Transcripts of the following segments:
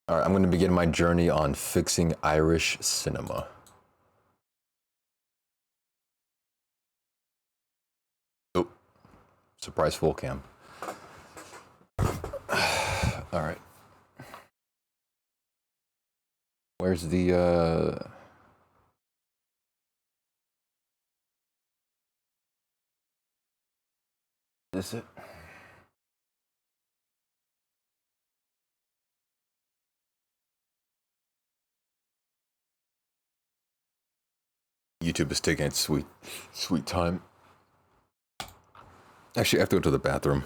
All right, I'm going to begin my journey on fixing Irish cinema. Oh, surprise full cam. All right. Where's the, Is it? YouTube is taking its sweet time. Actually, I have to go to the bathroom.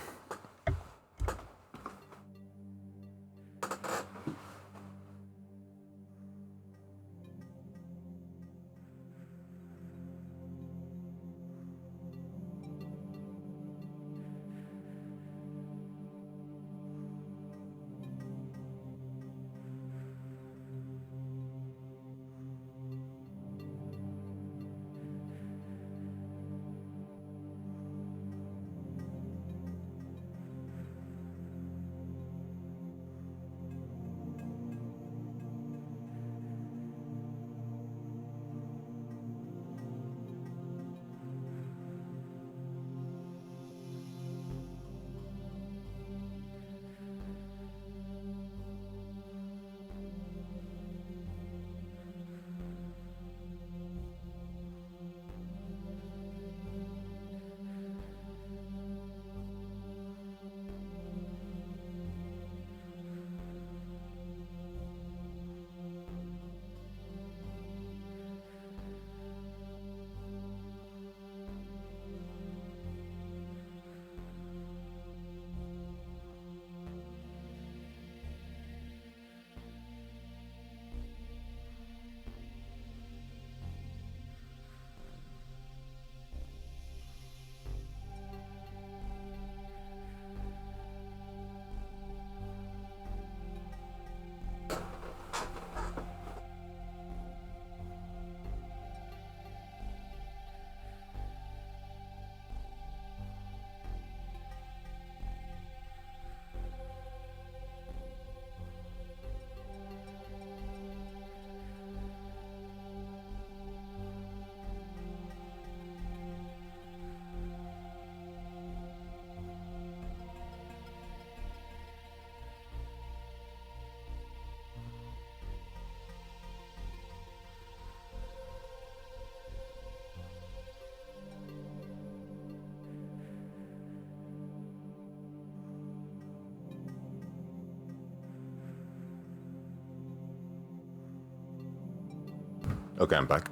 Okay, I'm back.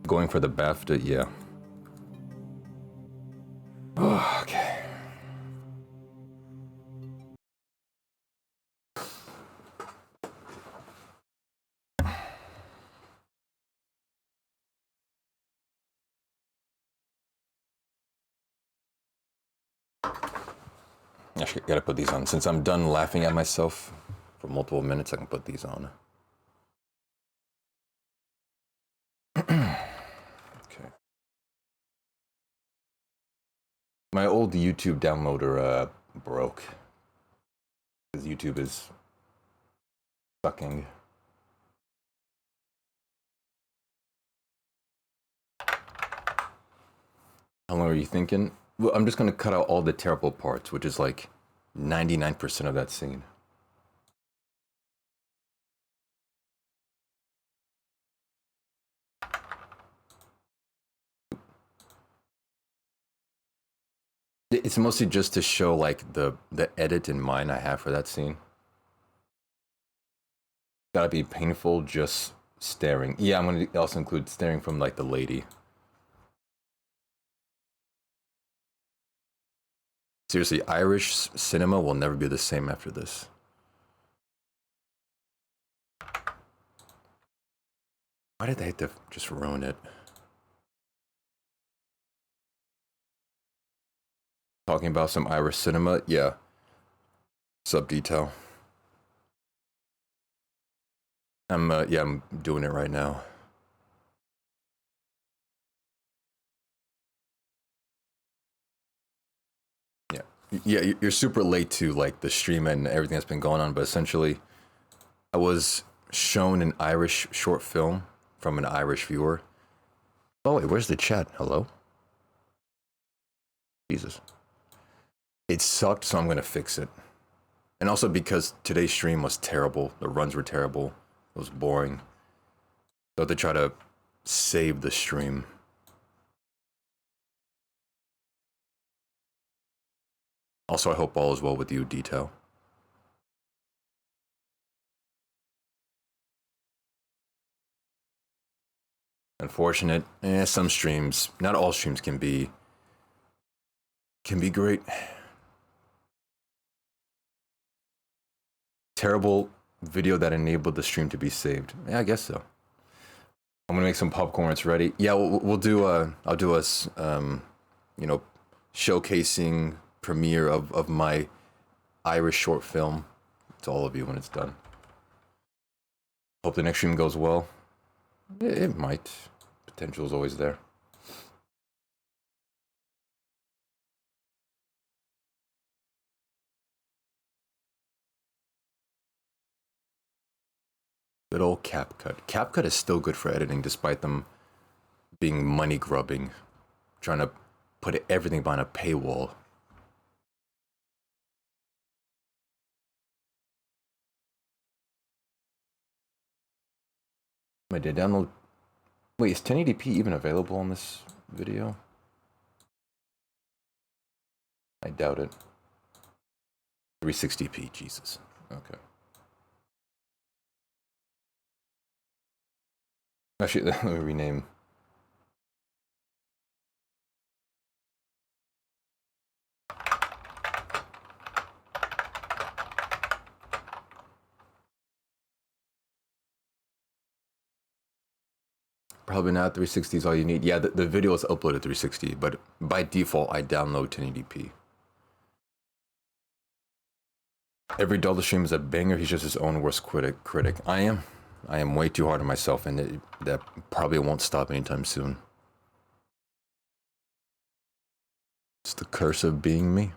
Going for the BAFTA, yeah. Oh, okay. Actually, gotta put these on. Since I'm done laughing at myself for multiple minutes, I can put these on. Okay. My old YouTube downloader broke. Because YouTube is sucking. How long are you thinking? Well, I'm just gonna cut out all the terrible parts, which is like 99% of that scene. It's mostly just to show like the edit in mind I have for that scene. Gotta be painful just staring. Yeah, I'm gonna also include staring from like the lady. Seriously, Irish cinema will never be the same after this. Why did they have to just ruin it? Talking about some Irish cinema? Yeah. Sub detail. Yeah, I'm doing it right now. Yeah, you're super late to like the stream and everything that's been going on, but essentially, I was shown an Irish short film from an Irish viewer. Oh wait, where's the chat? Hello? Jesus. It sucked, so I'm gonna fix it. And also because today's stream was terrible. The runs were terrible. It was boring. So they try to save the stream. Also, I hope all is well with you, Detail. Unfortunate. Some streams, not all streams can be great. Terrible video that enabled the stream to be saved. Yeah, I guess so. I'm gonna make some popcorn. It's ready. Yeah, we'll do I'll do a you know, showcasing premiere of my Irish short film to all of you when it's done. Hope the next stream goes well. It might. Potential is always there. Good old CapCut. CapCut is still good for editing despite them being money grubbing, trying to put everything behind a paywall. I did download. Wait, is 1080p even available on this video? I doubt it. 360p, Jesus. Okay. Actually, let me rename. Probably not 360 is all you need. Yeah, the video is uploaded 360, but by default, I download 1080p. Every Dalda stream is a banger. He's just his own worst critic. I am way too hard on myself, and that probably won't stop anytime soon. It's the curse of being me.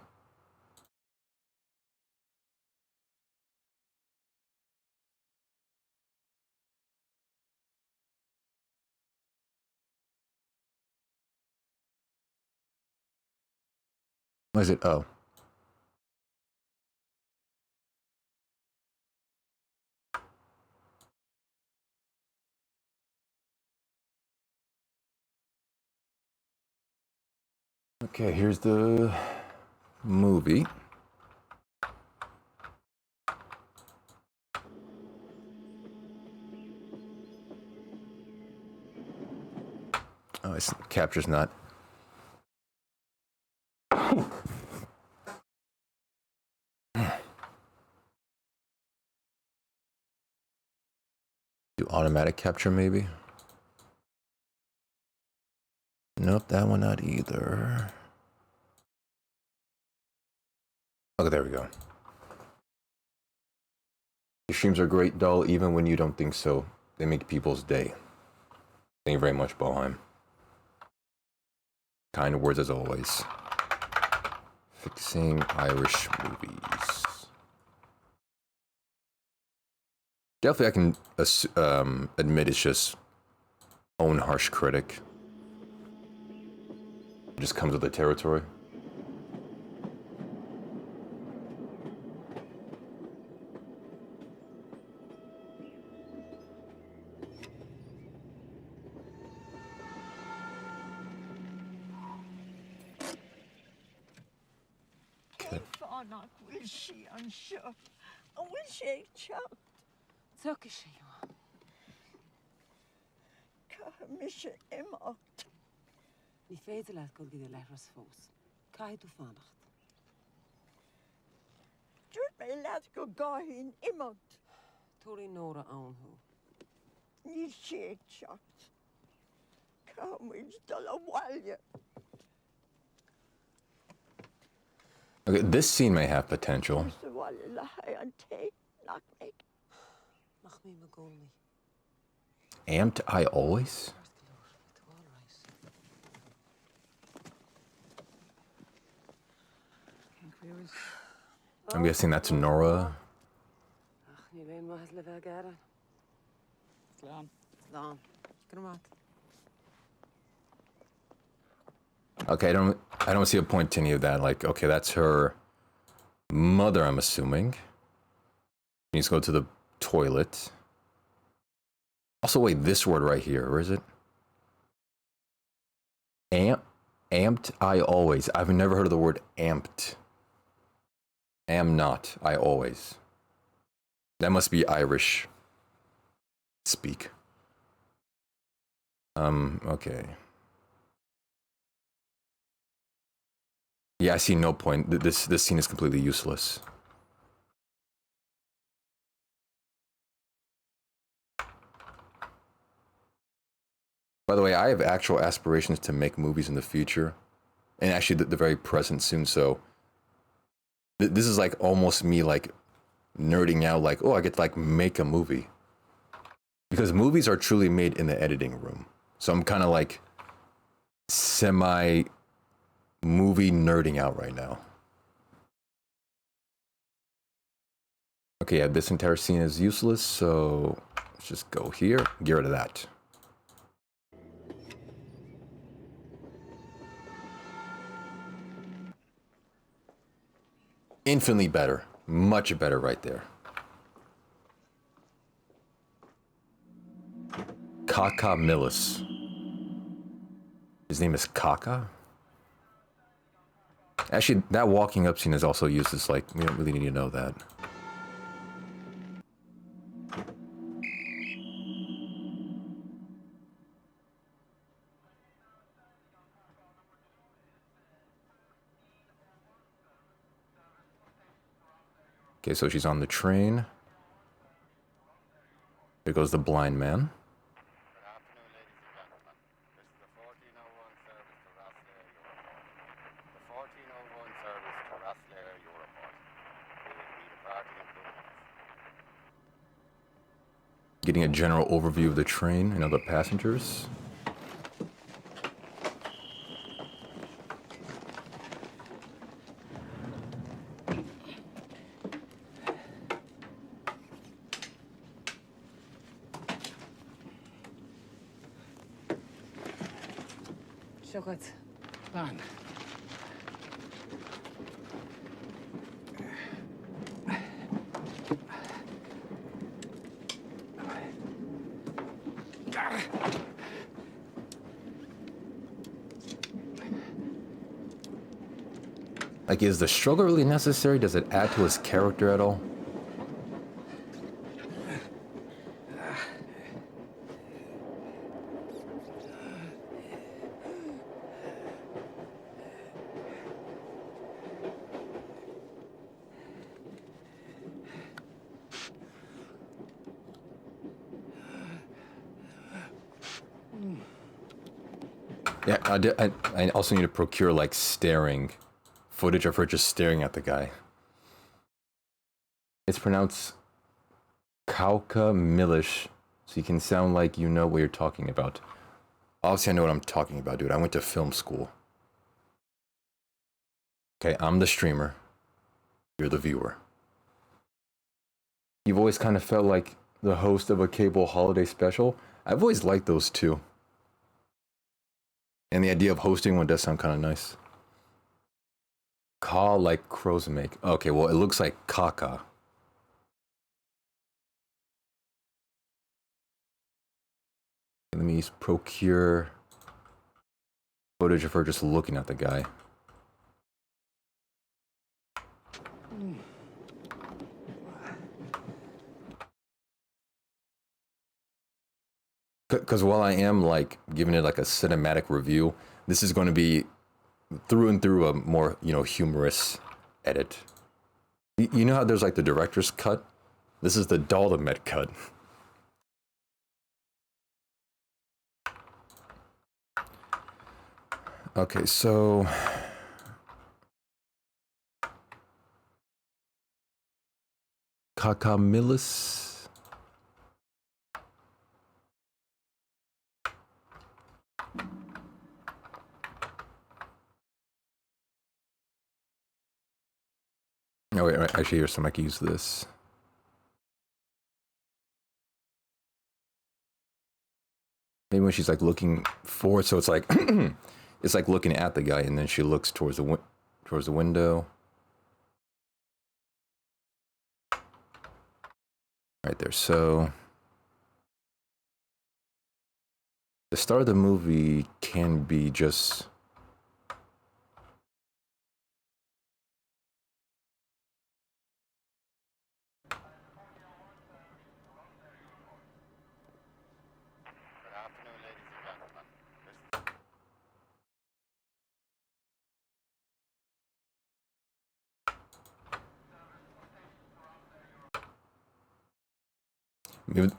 What is it? Oh. Okay, here's the movie. Oh, it's capture's not. Do automatic capture maybe? Nope, that one not either. Okay, there we go. Your streams are great, Dull, even when you don't think so. They make people's day. Thank you very much, Boheim. Kind words as always. Fixing Irish movies. Definitely I can admit it's just own harsh critic. It just comes with the territory. Ní féidir leat go gide leithras fós. Caiú fannacht. Dúirt mé leat go gáithín imimecht. Túirí nóra ann-thú. Ní sé teacht. Camuid dul a bhaile. Okay, this scene may have potential. Sa bhaile le haid an té nach mé. Mach mí me gcónaí. Amped I always? I'm guessing that's Nora. Okay, I don't see a point to any of that. Like, okay, that's her mother, I'm assuming. She needs to go to the toilet. Also, wait, this word right here, where is it? Amped, I always. I've never heard of the word amped. Am not, I always. That must be Irish speak. Okay. Yeah, I see no point. This scene is completely useless. By the way, I have actual aspirations to make movies in the future. And actually the very present soon, so... This is like almost me like nerding out like, oh, I get to like make a movie. Because movies are truly made in the editing room. So I'm kind of like semi-movie nerding out right now. Okay, yeah, this entire scene is useless, so let's just go here, get rid of that. Infinitely better. Much better right there. Kaka Millis. His name is Kaka? Actually, that walking up scene is also used as like, we don't really need to know that. Okay, so she's on the train. There goes the blind man. Getting a general overview of the train and other passengers. شكرت. Done. Like, is the struggle really necessary? Does it add to his character at all? Yeah, I also need to procure, like, staring footage of her just staring at the guy. It's pronounced Kauka Milish, so you can sound like you know what you're talking about. Obviously, I know what I'm talking about, dude. I went to film school. Okay, I'm the streamer. You're the viewer. You've always kind of felt like the host of a cable holiday special. I've always liked those too. And the idea of hosting one does sound kind of nice. Caw like crows make. Okay, well, it looks like caca. Let me procure footage of her just looking at the guy. Because while I am like giving it like a cinematic review, this is going to be through and through a more, you know, humorous edit. You know how there's like the director's cut? This is the Daldameht cut. Okay, so... Kakamilis... Oh wait, actually, here's some. I can use this. Maybe when she's like looking forward, so it's like it's like looking at the guy, and then she looks towards the window. Right there. So the start of the movie can be just.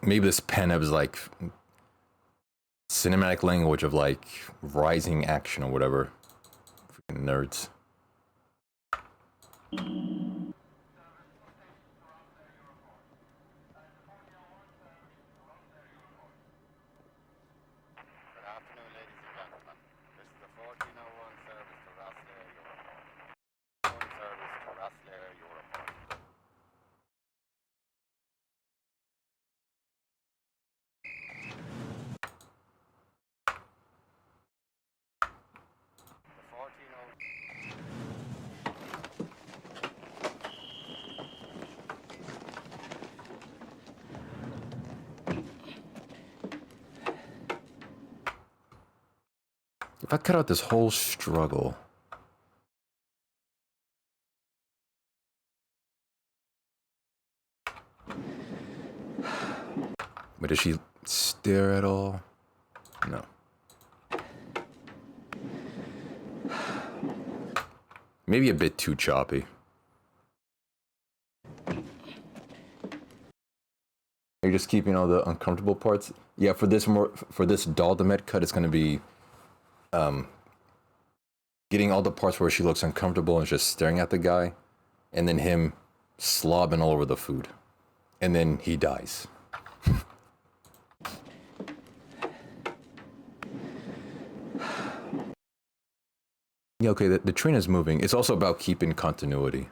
Maybe this pen is like cinematic language of like rising action or whatever. Freaking nerds. If I cut out this whole struggle. But does she stare at all? No. Maybe a bit too choppy. You're just keeping all the uncomfortable parts? Yeah, for this Daldameht cut, it's gonna be getting all the parts where she looks uncomfortable and just staring at the guy, and then him slobbing all over the food. And then he dies. Yeah, okay, the train is moving. It's also about keeping continuity.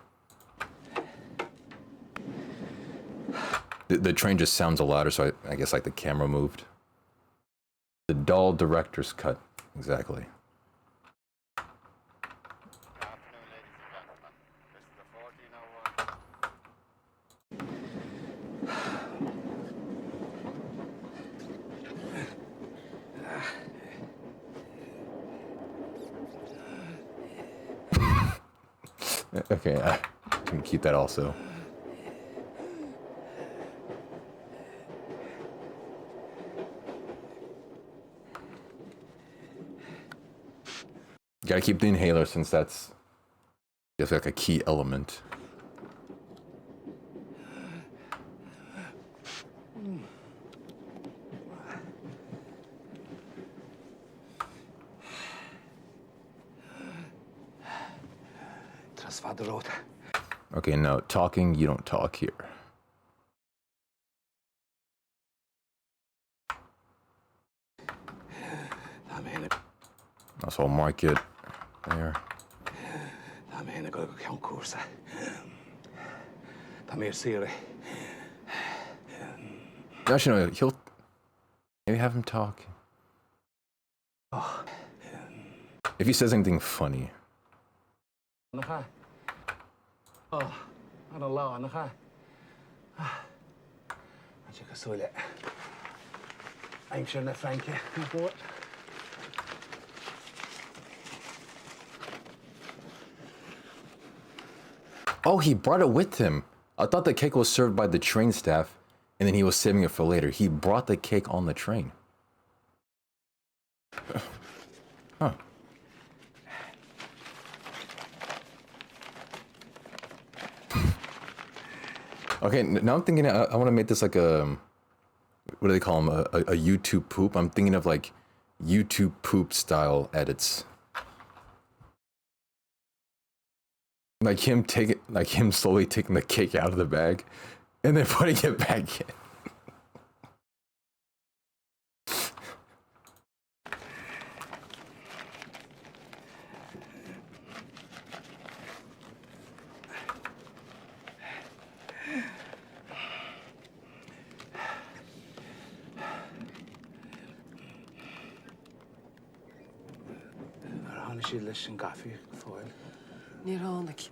The train just sounds louder, so I guess like the camera moved. The dull director's cut, exactly. Okay, I can keep that also. Gotta keep the inhaler since that's just like a key element. Okay, no, talking, you don't talk here. Also, I'll mark it there. Actually, no, he'll maybe have him talk. If he says anything funny. Oh, he brought it with him. I thought the cake was served by the train staff, and then he was saving it for later. He brought the cake on the train. Huh. Okay, now I'm thinking I want to make this like a, what do they call them? A YouTube poop. I'm thinking of like YouTube poop style edits. Like him slowly taking the cake out of the bag and then putting it back in. Anna she listen coffee foil. Ní tháinig.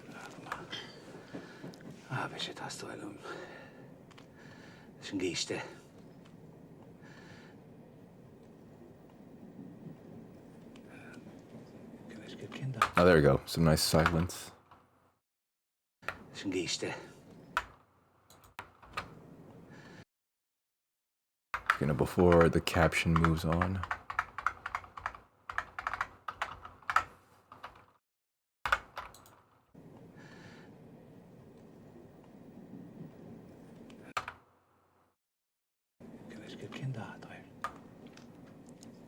Bhí sé tastáilm. Sin gíiste. Oh, there we go. Some nice silence. Sin gíiste. You know, before the caption moves on.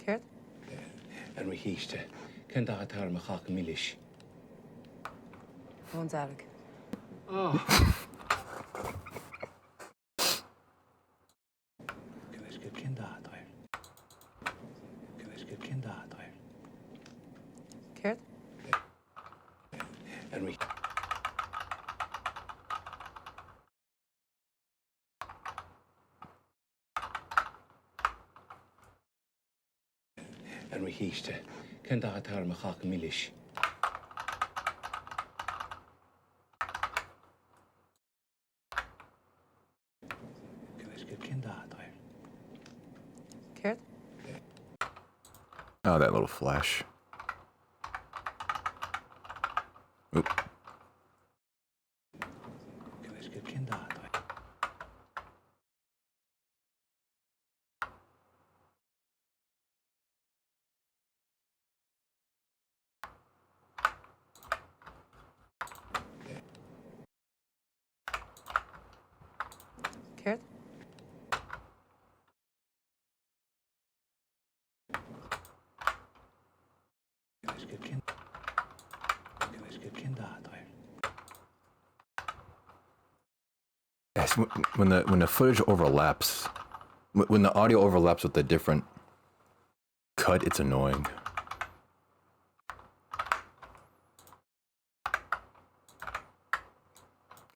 Céard? An rihíiste. Cén dá tar me chach milish. Bhain dearg. Oh. Céard? An rih. An rihíiste. Cén dá tar me chach milish. Céard? Oh, that little flash. Oop. Céard? Yes, when the footage overlaps, when the audio overlaps with a different cut, it's annoying.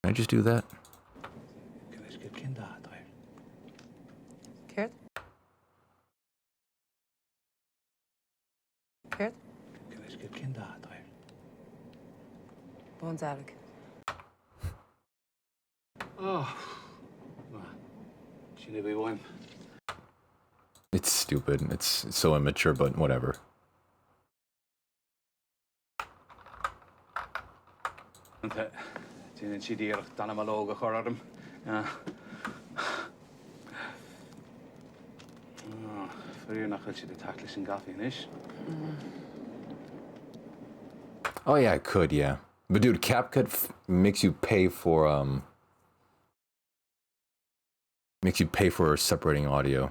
Can I just do that? Céard? Céard? Bhain dearg. Oh. Sin be one. It's stupid. It's so immature, but whatever. Tin si dir Daldameht choradum. Fyrir nachil si de taklis in gaffin ish. Oh yeah, I could, yeah. But dude, CapCut makes you pay for separating audio.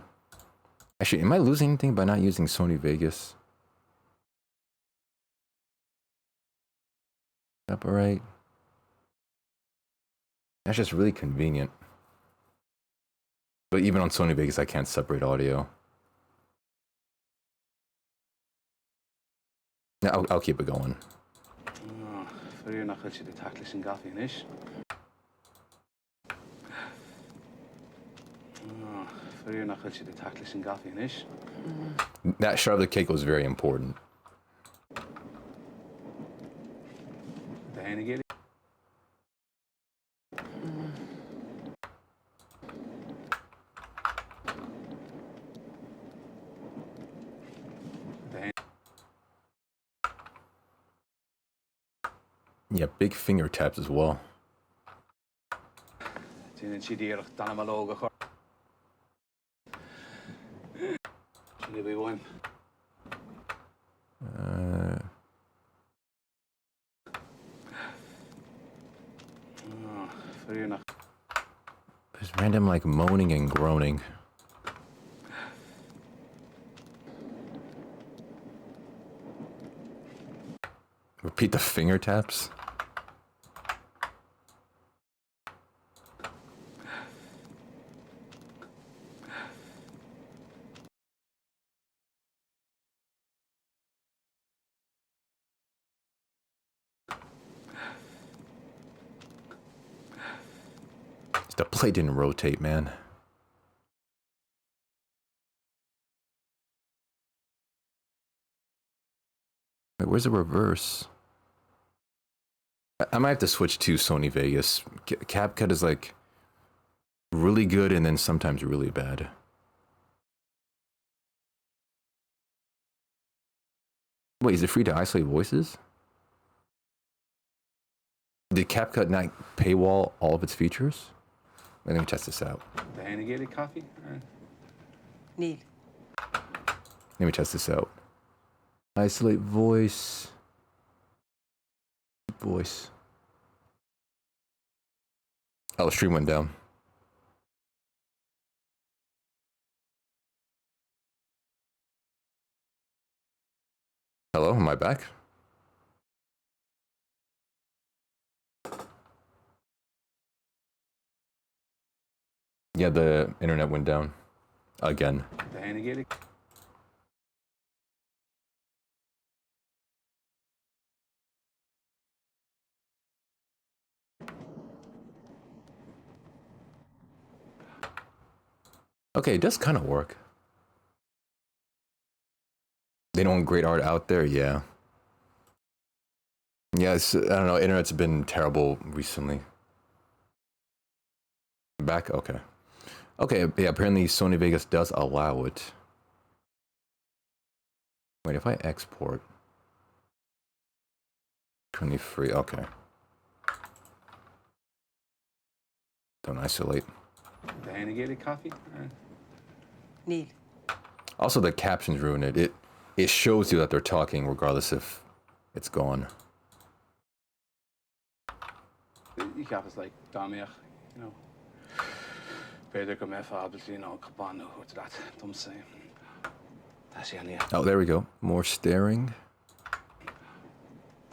Actually, am I losing anything by not using Sony Vegas? Separate. That's just really convenient. But even on Sony Vegas, I can't separate audio. No, I'll keep it going. Fyrir nachil si de taklis in gaffin ish. Fyrir nachil si de taklis in gaffin ish. That shot of the cake was very important. De enige. Yeah, big finger taps as well. Tin si dir Daldameht chor. Sin be one. Fyrir nach. There's random like moaning and groaning. Repeat the finger taps. The plate didn't rotate, man. Wait, where's the reverse? I might have to switch to Sony Vegas. CapCut is like really good and then sometimes really bad. Wait, is it free to isolate voices? Did CapCut not paywall all of its features? Let me test this out. Diana coffee? Neil. Let me test this out. Isolate voice. Voice. Oh, the stream went down. Hello, am I back? Yeah, the internet went down. Again. Diana Okay, it does kind of work. They don't want great art out there, yeah. Yeah, I don't know, internet's been terrible recently. Back? Okay. Okay, yeah, apparently Sony Vegas does allow it. Wait, if I export... Turn free, okay. Don't isolate. Diana coffee? Neil. Also, the captions ruin it. It shows you that they're talking regardless if it's gone. You have is like Daldameht, you know. Better come here, obviously, you know, Cabano, what's that? Don't say. That's the Oh, there we go. More staring.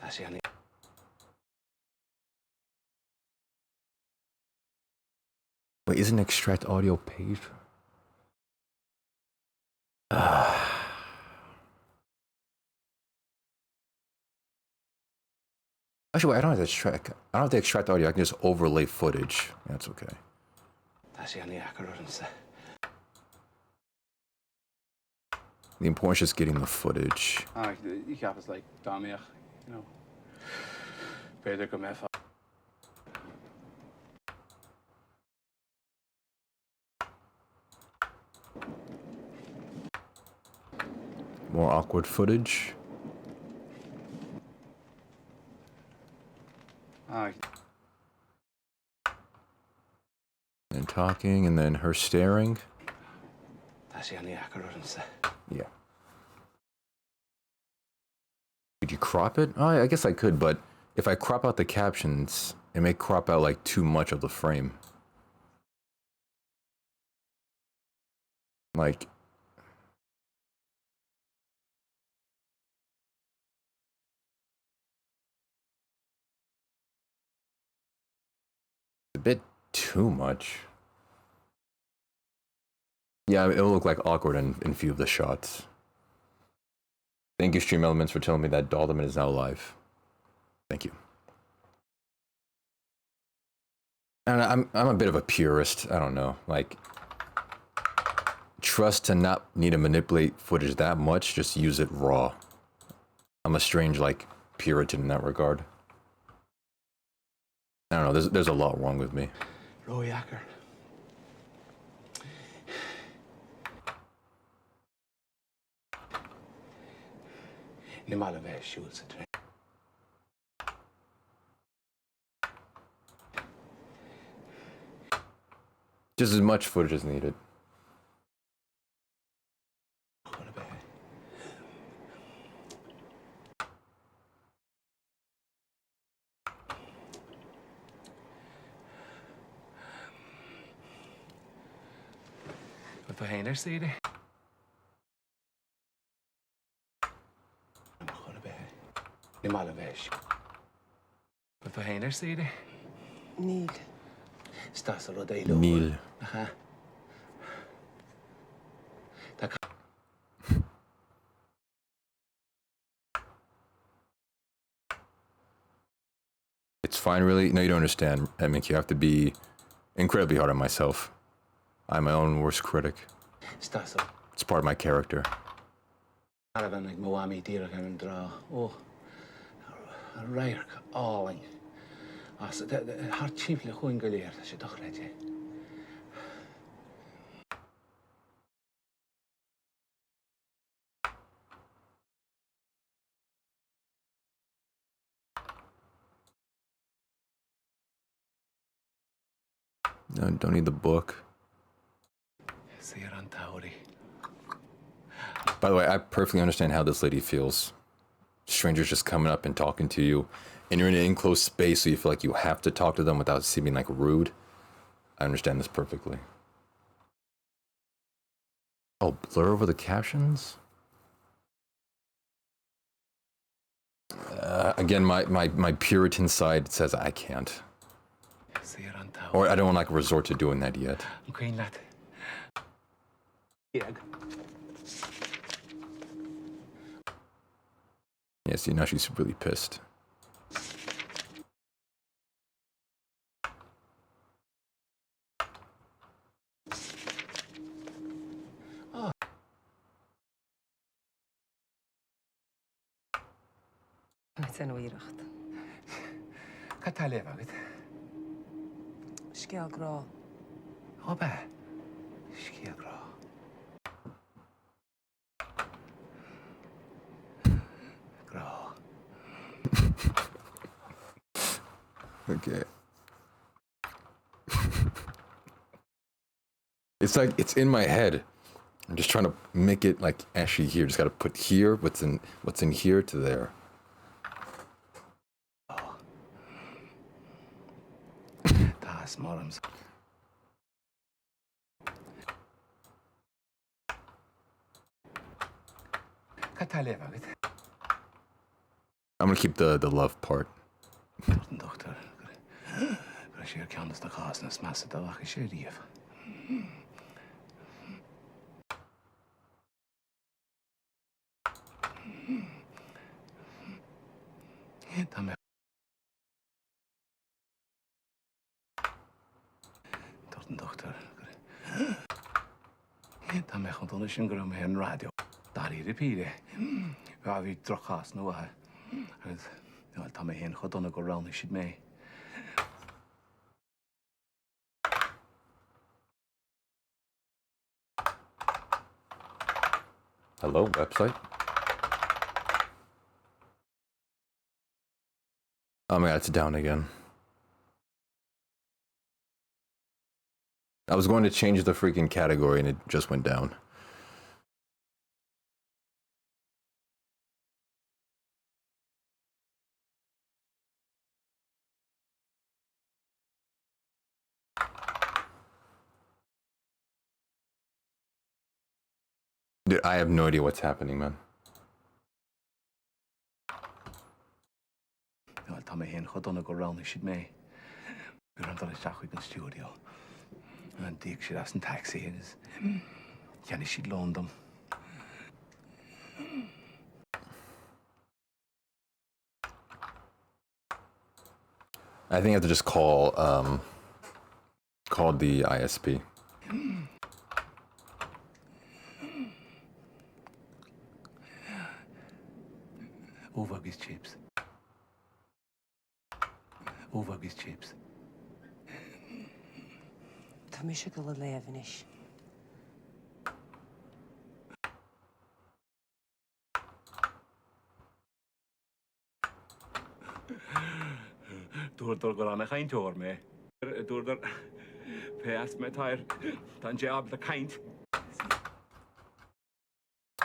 That's the Wait, isn't extract audio paid? Actually, wait, I don't have to extract. I don't have to extract audio. I can just overlay footage. That's okay. That's the accurate. The importance is just getting the footage. You have is like Daldameht, you know. Better come here. More awkward footage. And talking, and then her staring. That's the accurate. Yeah. Could you crop it? Oh, I guess I could, but if I crop out the captions, it may crop out like too much of the frame. Like... a bit too much. Yeah, it'll look like awkward in few of the shots. Thank you, Stream Elements, for telling me that Daldameht is now live. Thank you. And I'm a bit of a purist. I don't know. Like, trust to not need to manipulate footage that much. Just use it raw. I'm a strange, like, Puritan in that regard. I don't know. There's a lot wrong with me. Royaker. Nimalave shoots a train. Just as much footage as needed. Wat behind her, see they? Nimalave shoot. Wat behind her, see they? Neil. Stas a rodeo. Neil. It's fine, really? No, you don't understand. I mean, you have to be incredibly hard on myself. I'm my own worst critic. It's part of my character. Caravan ag Moami Dira gan dra. Oh, a rare alling. As the hard chiefly going galir, she doch ready. No, don't need the book. Shiren Today. By the way, I perfectly understand how this lady feels. Strangers just coming up and talking to you, and you're in an enclosed space, so you feel like you have to talk to them without seeming like rude. I understand this perfectly. Oh, blur over the captions? Again, my Puritan side says I can't. Or I don't want to like resort to doing that yet. Queen lad. Yeah. Yeah, see, now she's really pissed. Oh. It's an uiracht. Cataleva with. Skel gra. Oba. Skiagra. Gra. Okay. It's like it's in my head. I'm just trying to make it like actually here. Just gotta put here what's in here to there. Oh. Das morums. Cataleva with. I'm gonna keep the love part. Doctor. Sheer can't the cause and smash the lucky sheriff. Daldameht. Doctor. Daldameht on the shingram here in radio. Dari repeat it. We drachas no I. And Daldameht got on go round should me. Hello, website. Oh my god, it's down again. I was going to change the freaking category and it just went down. Dude, I have no idea what's happening, man. Daldameht got on go round should me. We're under the Shachwigan studio. And Dick she has taxi is. Can she loan them? I think I have to just call the ISP. Over his chips. Over his chips. Tá mi se go le lehanis. Dúirdar go anna chainteoir mé. Dúirdar peas me tair tan job the kaint.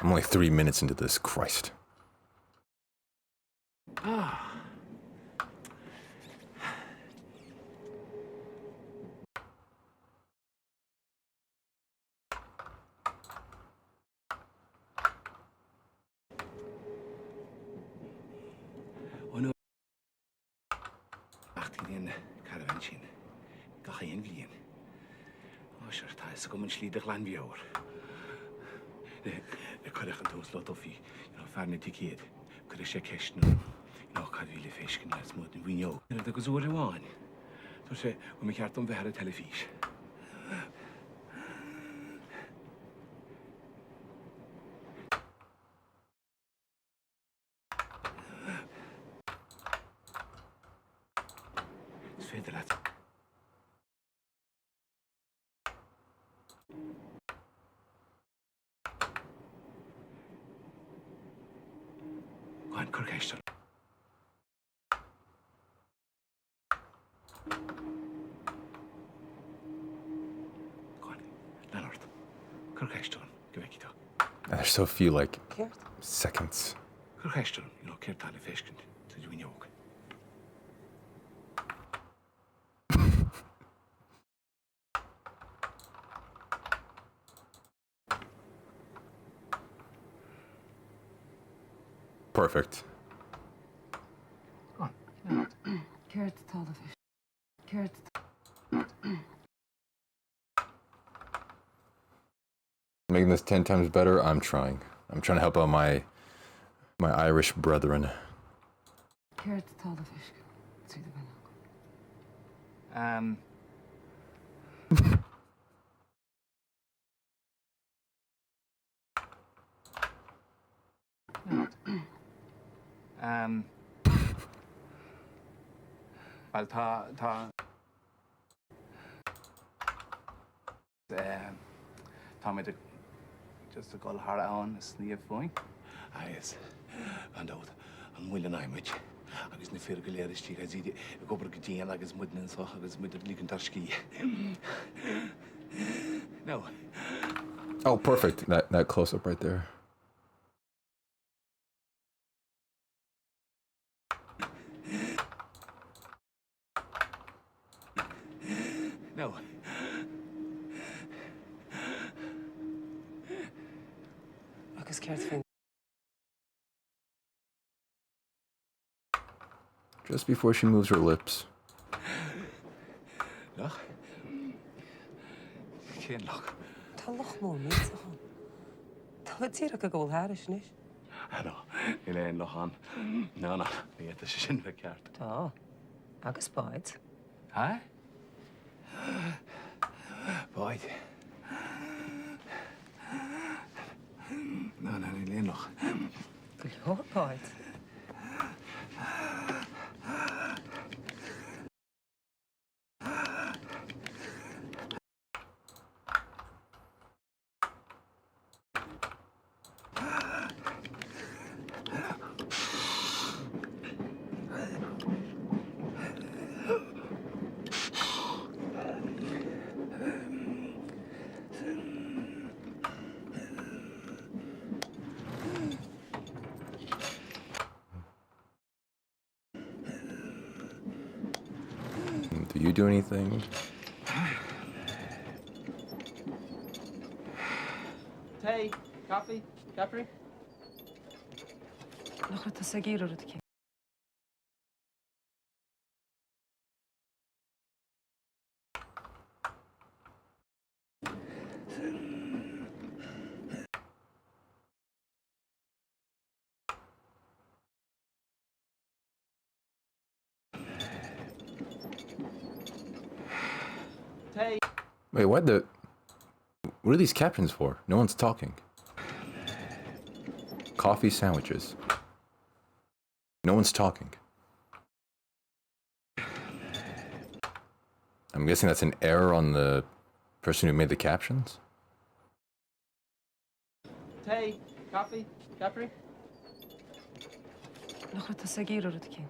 I'm only 3 minutes into this, Christ. Ah. Oh no. 18 caravan sin. Gachain bblion. Oh sure tá is go mun slídach lan bheor. Ne chuireach an tús lot ofí, fearna tikiad. Could sé ceisna. Cadhíle féiscin le smúd an bhuiineo. Agus uair amháin. Tá sé go mi ceart an bhear a telefís. féidir leat. Gwain Kirkeston. Gwain Leonard. Kirkeston. Gevekita. There's so few, like, Ceart. seconds. Kirkeston, Kirtale Feshkind. To do in yoke. Perfect. Ceart tal a fish. Ceart. Making this 10 times better, I'm trying. I'm trying to help out my Irish brethren. Ceart tal a fish. See the bin. Well, tá mé just a goil thar ann is sníomh foin. Ah, yes. And out. An mhuiile naimid. Agus na fér go léiristí a zíide a gobar go díana agus muidna so agus muid lígan tar cí. No. Oh, perfect. That close up right there. No. Agus ceart fin. Just before she moves her lips. Loch? Cén loch? Tá lolmao ní sa chan. Tá tíra go ggóil háris níos. No, I léon lochan. No, ní é sin bheith ceart. Tá. Agus baid. Ha? Baid. No, ní léon loch. Go leor baid. Do you do anything? Tea, coffee, Capri? Nach tá sa gír ar cé. Tea. Wait, what are these captions for? No one's talking. Coffee sandwiches. No one's talking. I'm guessing that's an error on the person who made the captions? Tea, coffee, Capri? Nach tá sa gír ar cé.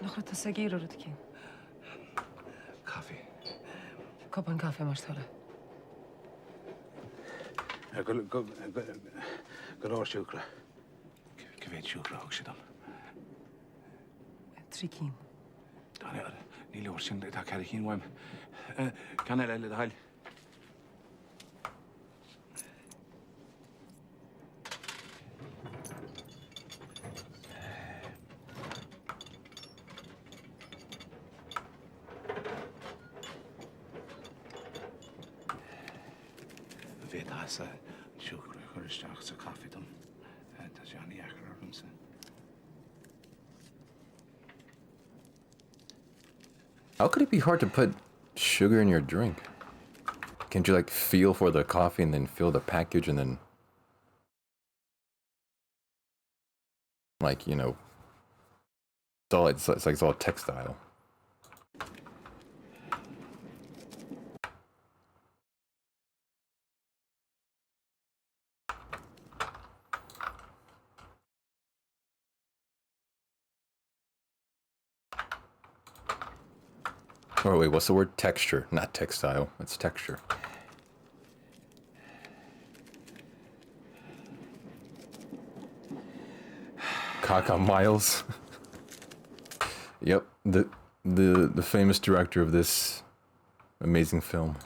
Nach tá sa gír ar cé. Coffee. Cop an cafe mar thola. Go ráir siúcra. Cyfeid siúcra hog si dom. Trí cín. Ní leor sin tá ceir cín waim. Can eile le hail? Bhé sa siúcra chuiristeach sa caffi dom. Tá sé anna eachar orm sa. How could it be hard to put sugar in your drink? Can't you like feel for the coffee and then feel the package and then like, you know, it's like it's all textile. Oh wait, what's the word? Texture, not textile. It's texture. Kaka Miles. Yep, the famous director of this amazing film.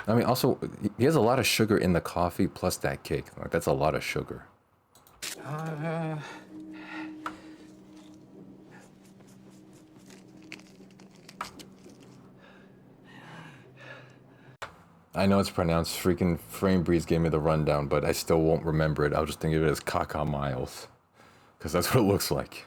I mean, also, he has a lot of sugar in the coffee plus that cake. Like, that's a lot of sugar. I know it's pronounced freaking Frame Breeze gave me the rundown, but I still won't remember it. I'll just think of it as Kaka Miles. Because that's what it looks like.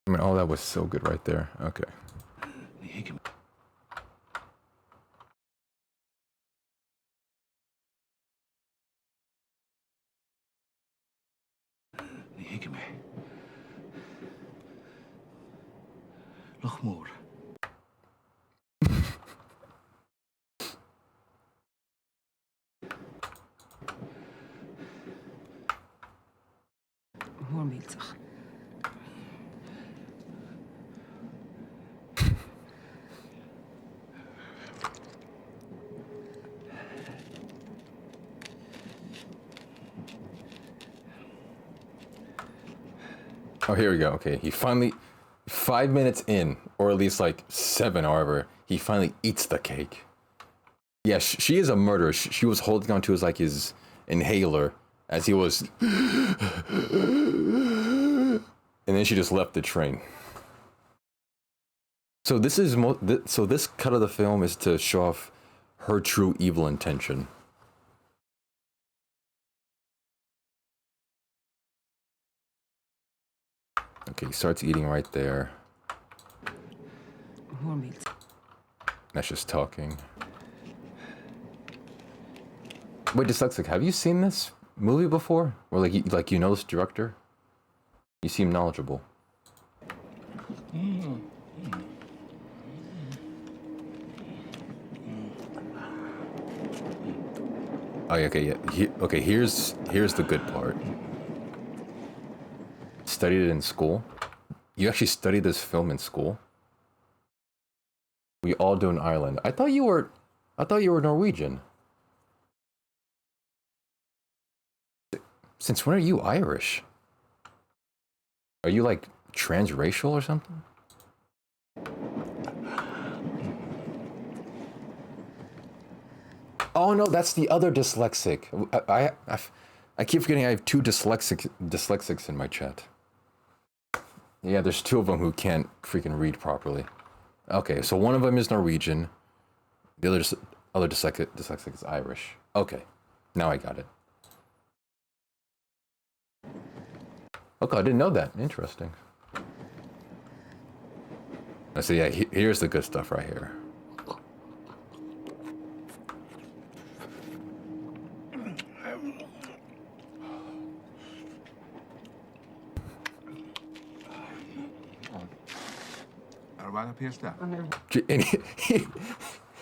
I mean, all that was so good right there. Okay. lolmao. Oh, here we go. Okay, he finally, 5 minutes in, or at least like 7, however, he finally eats the cake. Yeah, she is a murderer. She was holding on to his inhaler as he was, and then she just left the train. So this is so this cut of the film is to show off her true evil intention. Okay, he starts eating right there. That's just talking. Wait, Dyslexic, have you seen this movie before? Or like you know this director? You seem knowledgeable. Oh, yeah, okay, yeah. Okay, here's the good part. Studied it in school. You actually studied this film in school? We all do in Ireland. I thought you were Norwegian. Since when are you Irish? Are you like transracial or something? Oh no, that's the other dyslexic. I keep forgetting I have 2 dyslexics in my chat. Yeah, there's 2 of them who can't freaking read properly. Okay, so one of them is Norwegian. The other dyslexic is Irish. Okay, now I got it. Okay, I didn't know that. Interesting. So yeah, here's the good stuff right here. And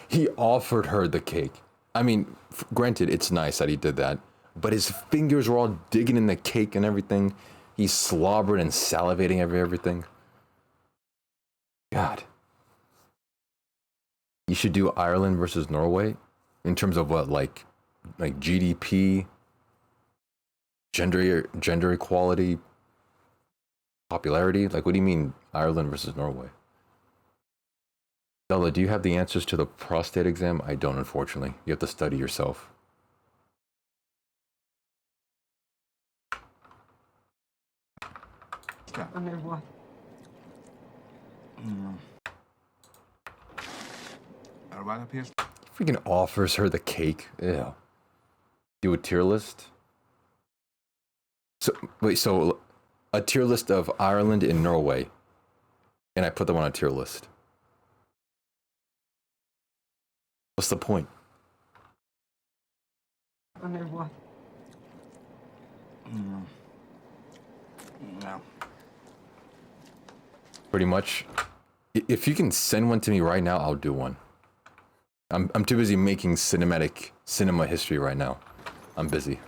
he offered her the cake. I mean, granted, it's nice that he did that, but his fingers were all digging in the cake and everything. He's slobbered and salivating everything. God. You should do Ireland versus Norway in terms of what, like GDP, gender equality, popularity. Like, what do you mean Ireland versus Norway? Della, do you have the answers to the prostate exam? I don't, unfortunately. You have to study yourself. Under what? Freaking offers her the cake. Ew. Do a tier list? So, wait, so a tier list of Ireland and Norway. And I put them on a tier list. What's the point? Under what? No. Pretty much. If you can send one to me right now, I'll do one. I'm too busy making cinema history right now. I'm busy.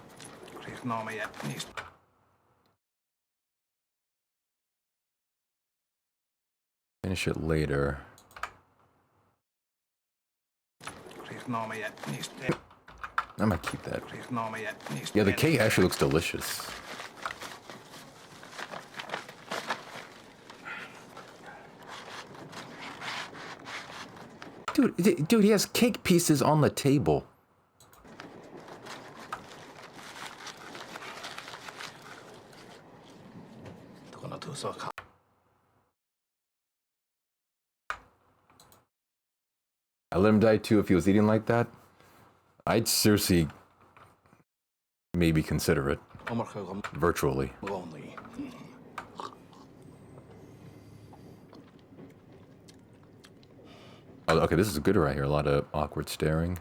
Finish it later. I might keep that. Yeah, the cake actually looks delicious. Dude, he has cake pieces on the table. I let him die too if he was eating like that. I'd seriously maybe consider it. Virtually. Oh, okay, this is good right here. A lot of awkward staring.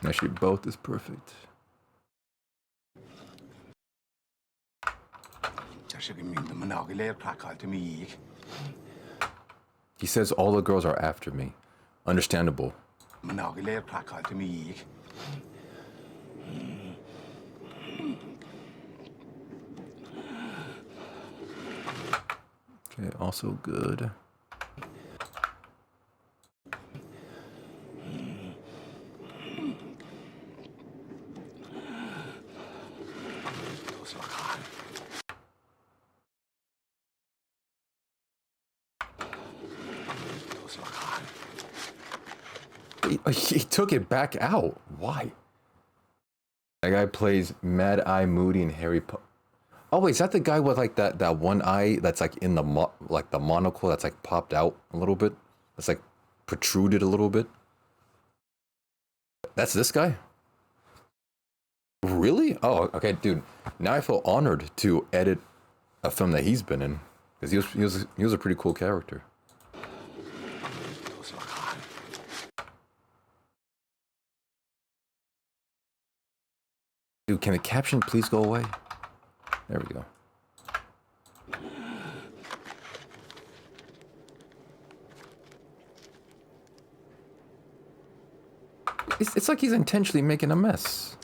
Actually, both is perfect. He says all the girls are after me. Understandable. Okay, also good. He took it back out. Why? That guy plays Mad Eye Moody in Harry Potter. Oh wait, is that the guy with like that one eye that's like in the the monocle that's like popped out a little bit? That's like protruded a little bit. That's this guy? Really? Oh, okay, dude. Now I feel honored to edit a film that he's been in because he was a pretty cool character. Dude, can the caption please go away? There we go. It's like he's intentionally making a mess.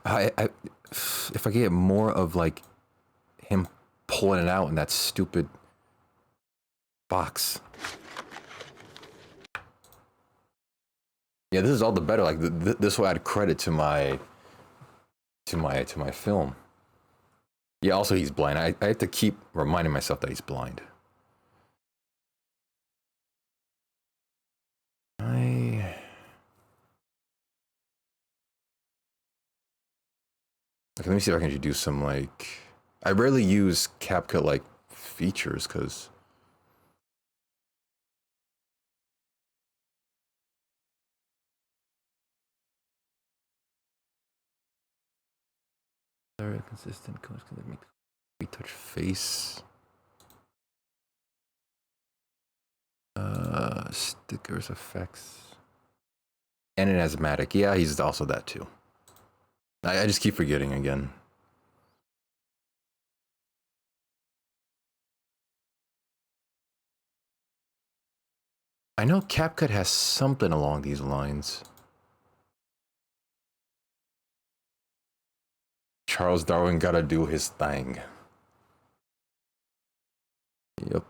If I get more of like him pulling it out in that stupid box. Yeah, this is all the better. Like this will add credit to my film. Yeah, also he's blind. I have to keep reminding myself that he's blind. Okay, let me see if I can do some like. I rarely use CapCut like features because. Very consistent colors can make retouch face. Stickers effects. And an asthmatic. Yeah, he's also that too. I just keep forgetting again. I know CapCut has something along these lines. Charles Darwin gotta do his thing. Yep.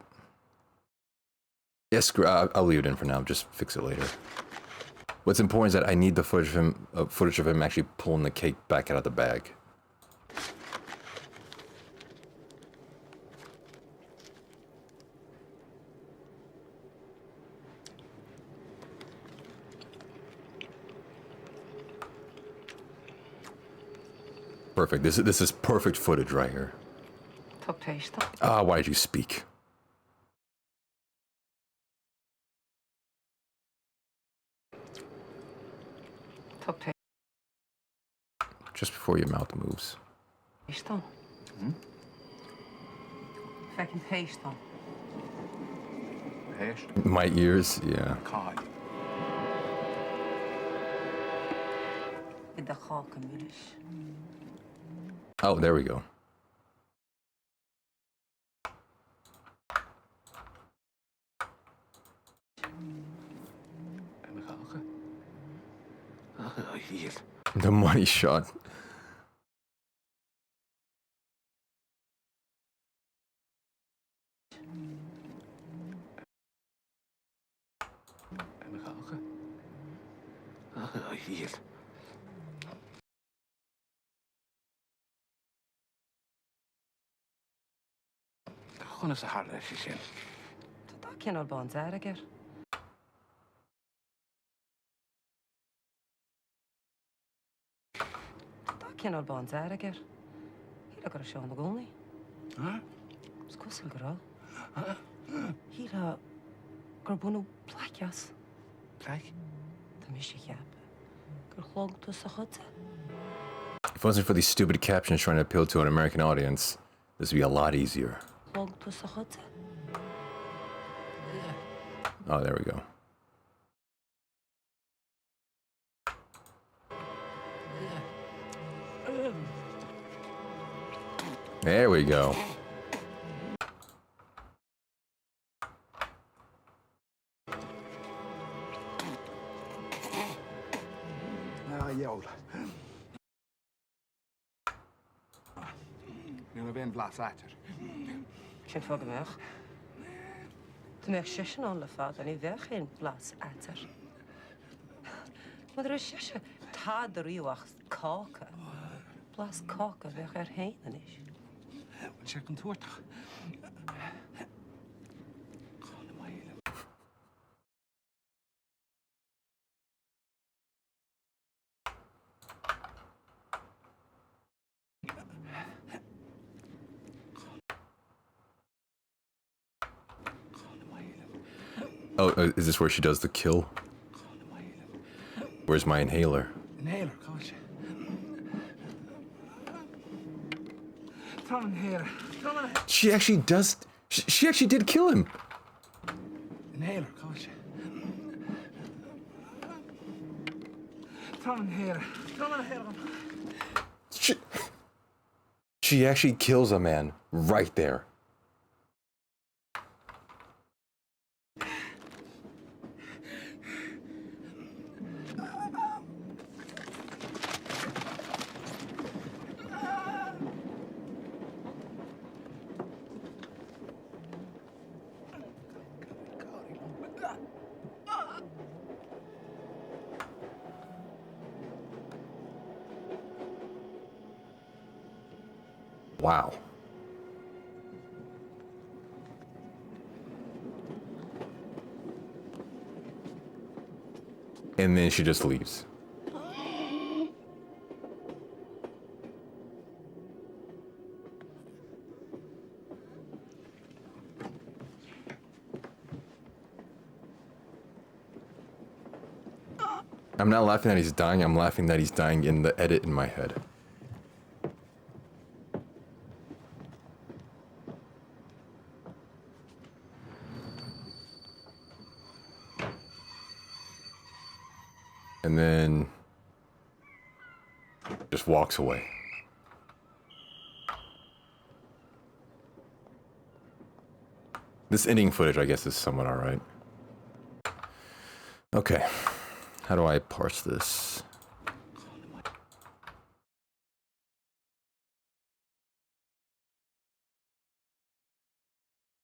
Yes, I'll leave it in for now. Just fix it later. What's important is that I need the footage of him actually pulling the cake back out of the bag. Perfect. This is perfect footage right here. Ah, why did you speak? Just before your mouth moves. My ears, yeah. Oh, there we go. The money shot. Chuna sa harla si sin. Tá cinál bán aige. Tá cinál bán aige. Híla gur seán na gcónaí. Scosil gorá. Híla gur bunú plaicias. Plaic? Tá mis sé cheap. Gur chlogtú sa chute. If it wasn't for these stupid captions trying to appeal to an American audience, this would be a lot easier. Chlogtú sa chute. Oh, there we go. There we go. Jól. Nu ben blas achter. Cyn ffog ymwch. Dwi'n eich session o'n lyffad, o'n i fech yn blas ater. Mae'n rhaid session tad yr iwach coca. Blas coca fech hyn yn eich. Wel, siarad yn twyrtach. Oh, is this where she does the kill? Where's my inhaler? Inhaler, coach. Throw an inhaler. She actually does. She actually did kill him. Inhaler, coach. Throw an inhaler. Throw an inhaler. She actually kills a man right there. Wow. And then she just leaves. I'm not laughing that he's dying, I'm laughing that he's dying in the edit in my head. And then just walks away. This ending footage, I guess, is somewhat all right. Okay, how do I parse this?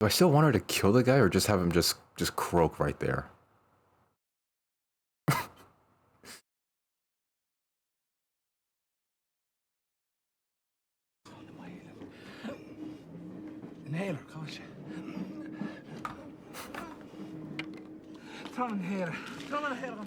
Do I still want her to kill the guy or just have him just croak right there? Inhaler, coach. Throw an inhaler. Throw an inhaler.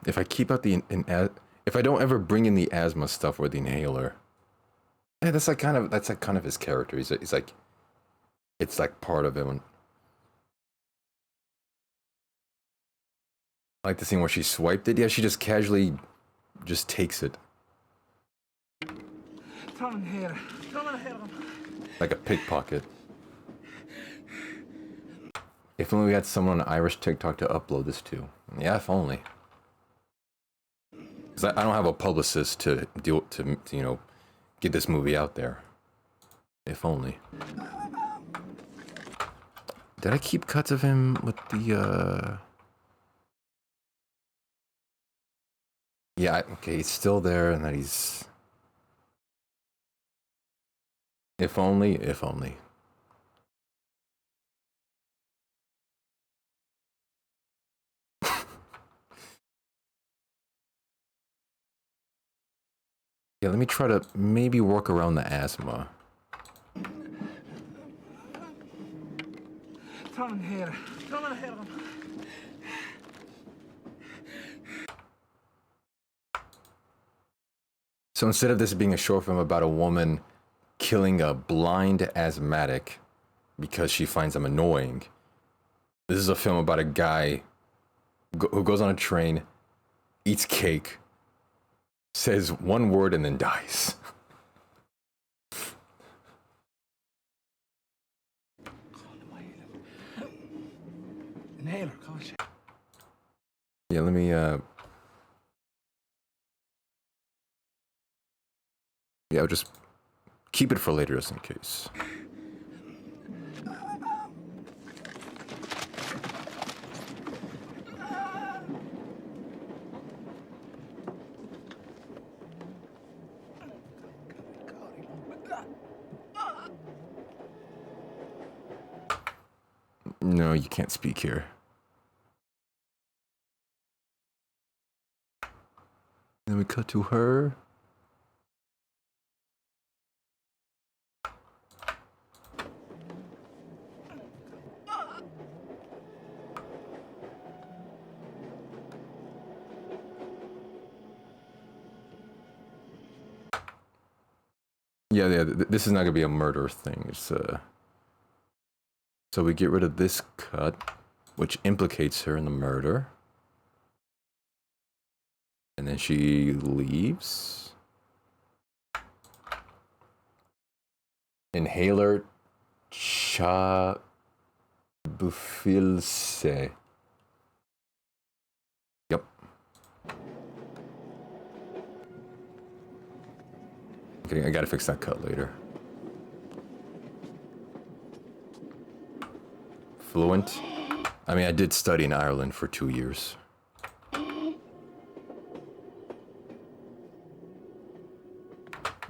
If I keep out the if I don't ever bring in the asthma stuff or the inhaler, yeah, that's like kind of his character. He's like, it's like part of him. I like the scene where she swiped it. Yeah, she just casually just takes it. Throw an inhaler. Throw an inhaler. Like a pickpocket. If only we had someone on Irish TikTok to upload this to. Yeah, if only. Because I don't have a publicist to you know, get this movie out there. If only. Did I keep cuts of him with the, Yeah, okay, he's still there, and that he's... If only, if only. Yeah, let me try to maybe work around the asthma. Throw an inhaler. Throw an inhaler. So instead of this being a short film about a woman killing a blind asthmatic because she finds him annoying, this is a film about a guy who goes on a train, eats cake, says one word, and then dies. Inhaler, coach. Yeah, let me, yeah, I'll just keep it for later just in case. No, you can't speak here. Then we cut to her. Yeah, this is not gonna be a murder thing. It's so we get rid of this cut, which implicates her in the murder. And then she leaves. Inhaler cha bufilse. Yep. Okay, I gotta fix that cut later. Fluent. I mean, I did study in Ireland for 2 years.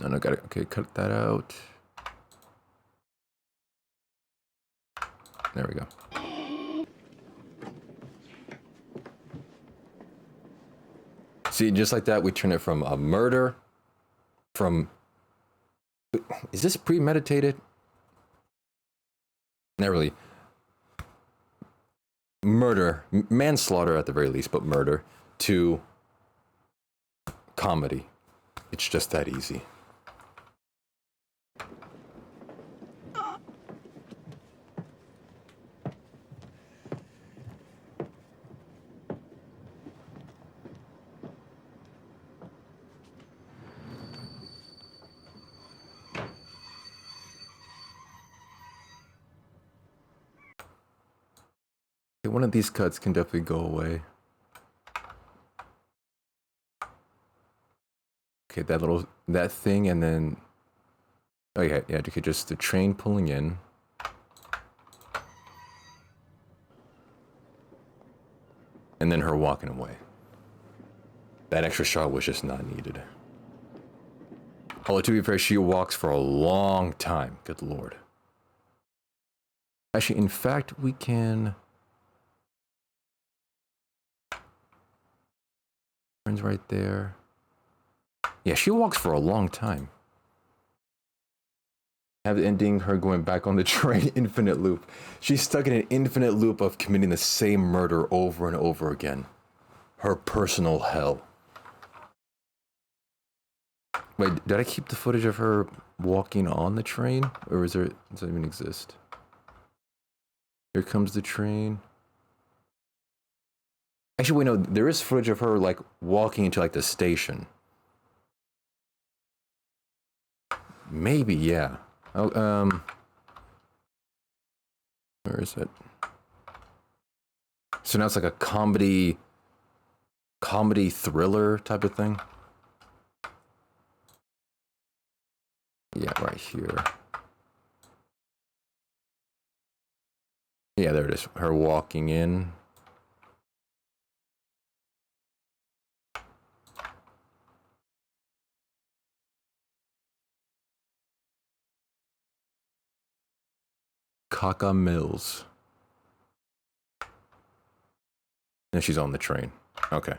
No, got it. Okay, cut that out. There we go. See, just like that, we turn it from a murder, from... Is this premeditated? Not really. Murder, manslaughter at the very least, but murder, to comedy. It's just that easy. One of these cuts can definitely go away. Okay, that thing, and then, oh yeah, okay, just the train pulling in. And then her walking away. That extra shot was just not needed. Although, to be fair, she walks for a long time. Good lord. Actually, in fact, we can... Turns right there. Yeah, she walks for a long time. Have the ending, her going back on the train, infinite loop. She's stuck in an infinite loop of committing the same murder over and over again. Her personal hell. Wait, did I keep the footage of her walking on the train? Or does it even exist? Here comes the train. Actually, wait, no, there is footage of her, like, walking into, like, the station. Maybe, yeah. Oh, where is it? So now it's like a comedy thriller type of thing. Yeah, right here. Yeah, there it is. Her walking in. Kaka Mills. And she's on the train. Okay.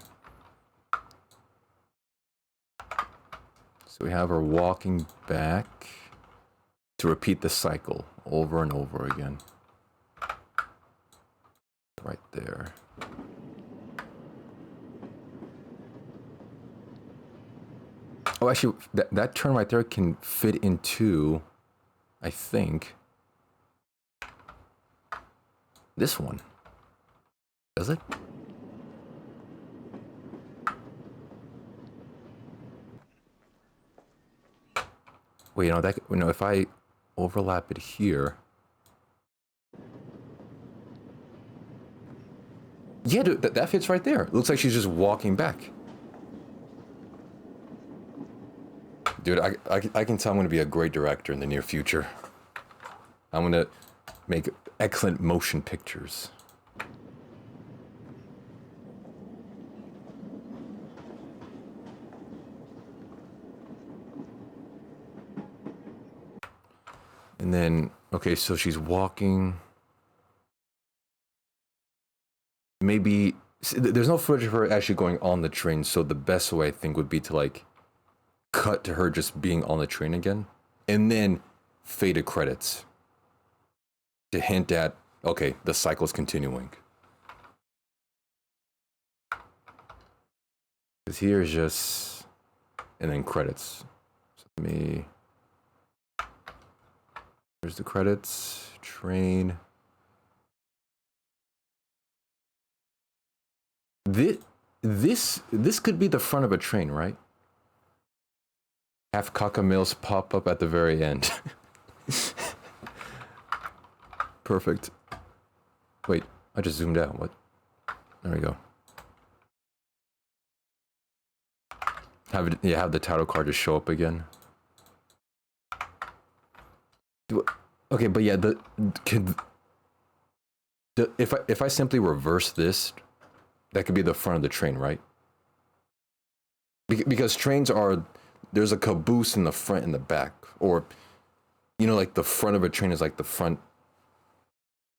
So we have her walking back to repeat the cycle over and over again. Right there. Oh, actually, that turn right there can fit into, I think, this one. Does it? Wait, you know, if I overlap it here. Yeah, dude, that fits right there. It looks like she's just walking back. Dude, I can tell I'm gonna be a great director in the near future. I'm gonna make excellent motion pictures. And then, okay, so she's walking. Maybe, there's no footage of her actually going on the train, so the best way I think would be to like cut to her just being on the train again, and then faded credits to hint at, okay, the cycle's continuing. Because here's just, and then credits. So let me, there's the credits, train. This could be the front of a train, right? Have Kaka Mills pop up at the very end. Perfect. Wait, I just zoomed out. What? There we go. Have the title card just show up again. Okay, but yeah, if I simply reverse this, that could be the front of the train, right? Because trains are, there's a caboose in the front and the back, or, you know, like the front of a train is like the front,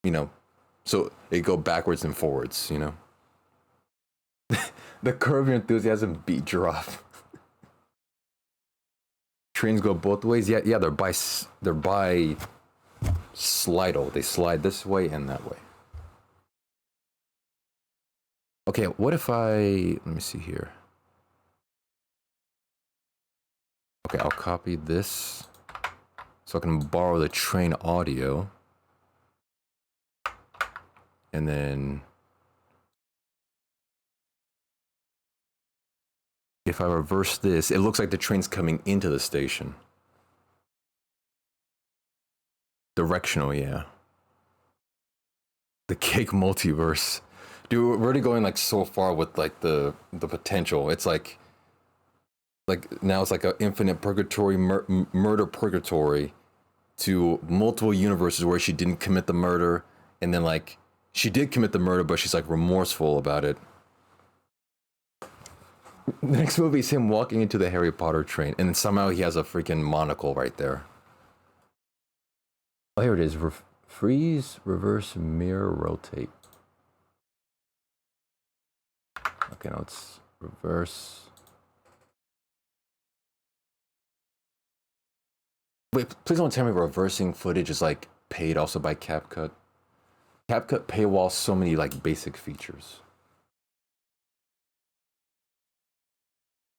you know, so it go backwards and forwards, you know. The Curb Your Enthusiasm beat drop. Trains go both ways. Yeah, they're by Slido. They slide this way and that way. Okay, what if let me see here. Okay, I'll copy this so I can borrow the train audio. And then if I reverse this, it looks like the train's coming into the station. Directional, yeah. The cake multiverse. Dude, we're already going like so far with like the potential. It's like now it's like an infinite purgatory, murder purgatory, to multiple universes where she didn't commit the murder, and then like she did commit the murder, but she's like remorseful about it, The next movie is him walking into the Harry Potter train, and then somehow he has a freaking monocle right there. Oh, here it is. Freeze, reverse, mirror, rotate. Okay, now it's reverse. Wait, please don't tell me reversing footage is like paid also by CapCut. CapCut paywalls so many like basic features.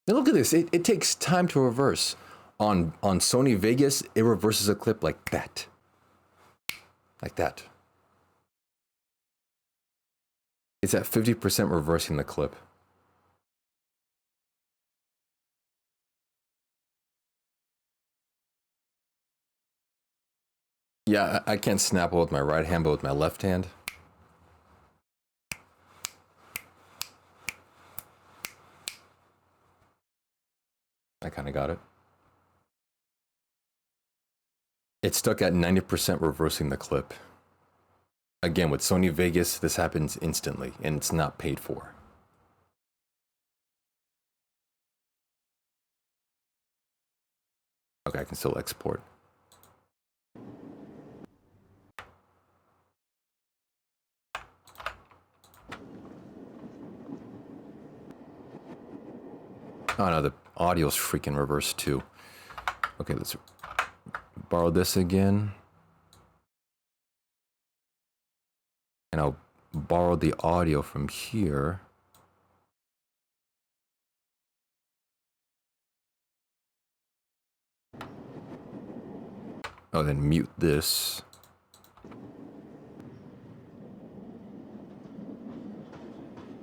Now look at this. It takes time to reverse. On Sony Vegas, it reverses a clip like that. Like that. It's at 50% reversing the clip. Yeah, I can't Snapple with my right hand, but with my left hand. I kind of got it. It's stuck at 90% reversing the clip. Again, with Sony Vegas, this happens instantly, and it's not paid for. Okay, I can still export. Oh no, the audio's freaking reversed too. Okay, let's borrow this again. And I'll borrow the audio from here. Oh, then mute this.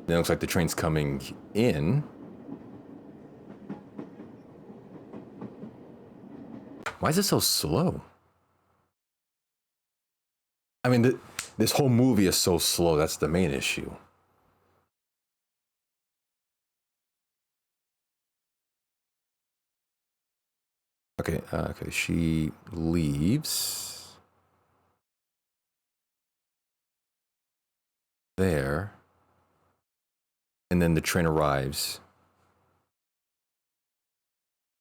Then it looks like the train's coming in. Why is it so slow? I mean, this whole movie is so slow. That's the main issue. Okay, okay, she leaves. There. And then the train arrives.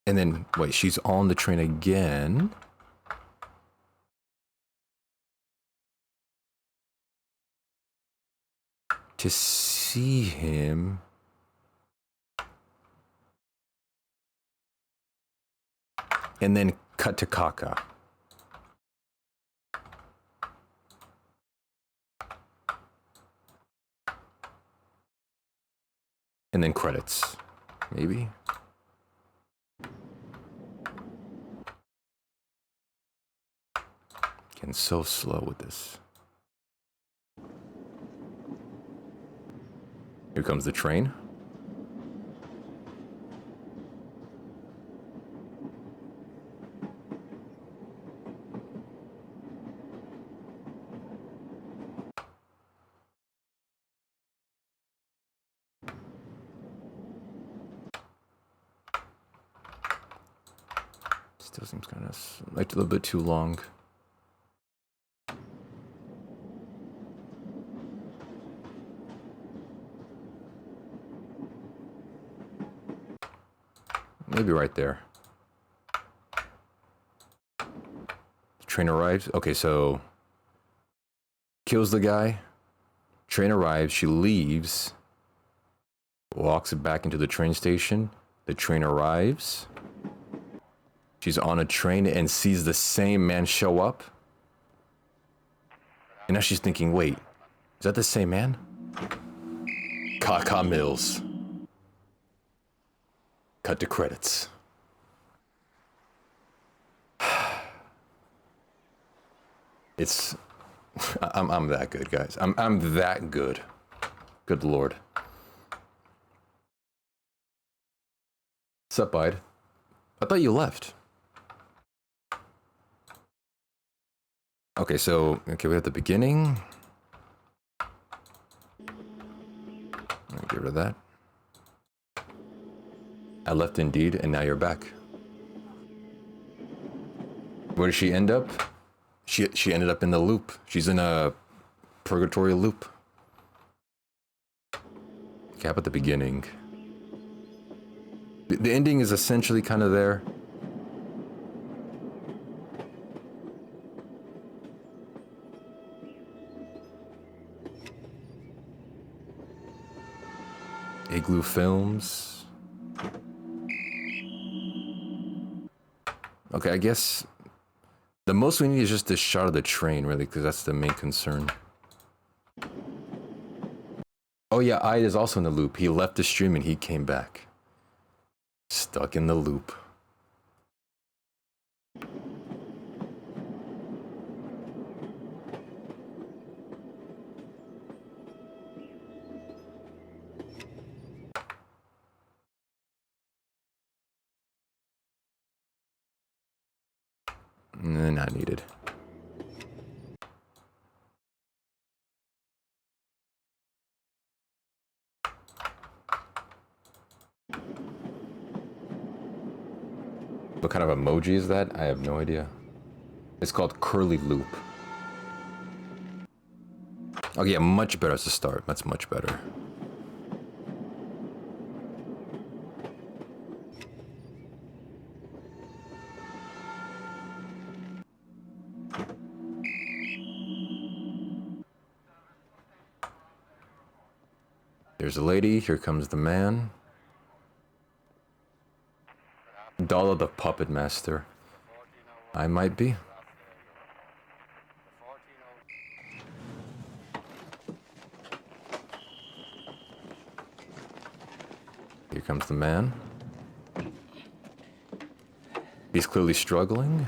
And then, wait, she's on the train again. To see him. And then cut to Kaka. And then credits. Maybe. Getting so slow with this. Here comes the train. Still seems kind of like a little bit too long. Maybe right there. The train arrives. Okay, so kills the guy. Train arrives. She leaves. Walks back into the train station. The train arrives. She's on a train and sees the same man show up. And now she's thinking, wait, is that the same man? Kaka Mills. Cut to credits. It's, I'm that good, guys. I'm that good. Good Lord. What's up, bud? I thought you left. Okay, so, okay, we have the beginning. Get rid of that. I left indeed, and now you're back. Where did she end up? She ended up in the loop. She's in a purgatory loop. Cap at the beginning. The ending is essentially kind of there. Igloo Films. Okay, I guess the most we need is just this shot of the train, really, because that's the main concern. Oh yeah, Ide is also in the loop. He left the stream and he came back. Stuck in the loop. Not needed. What kind of emoji is that? I have no idea. It's called curly loop. Oh yeah, much better as a start. That's much better. There's a lady, here comes the man. Dala the Puppet Master. I might be. Here comes the man. He's clearly struggling.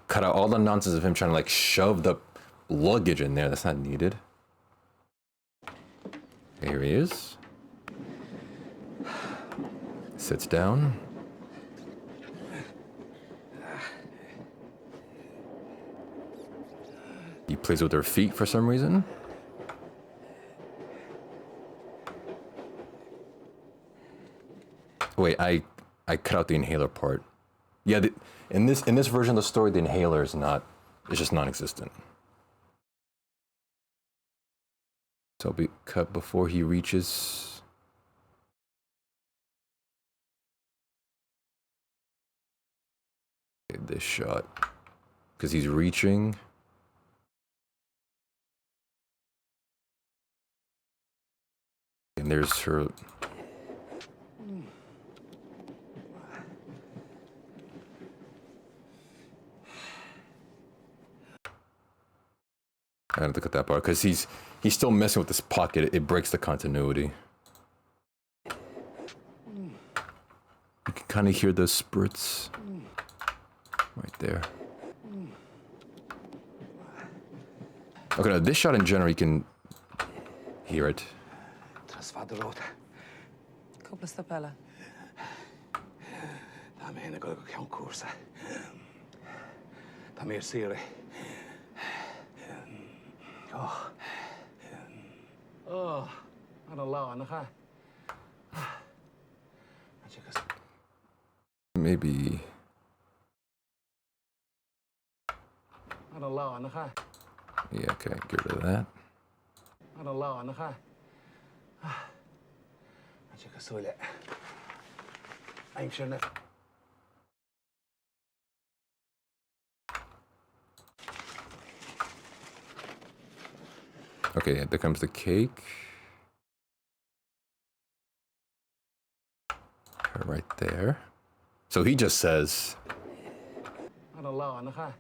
Cut out all the nonsense of him trying to like shove the luggage in there. That's not needed. Here he is. Sits down. He plays with her feet for some reason. Wait, I cut out the inhaler part. Yeah, in this version of the story, the inhaler is not. It's just non-existent. So it'll be cut before he reaches. Okay, this shot, because he's reaching. And there's her. I have to cut that part because he's still messing with this pocket. It breaks the continuity. You can kind of hear those spurts right there. Okay, now this shot in general, you can hear it. Couple stapella. Daldameht go count course. Daldameht Siri. Oh, I don't know. Maybe. I don't know. Yeah, okay, get rid of that. I don't know. I'm sure that. Okay, there comes the cake. Right there. So he just says. I don't know.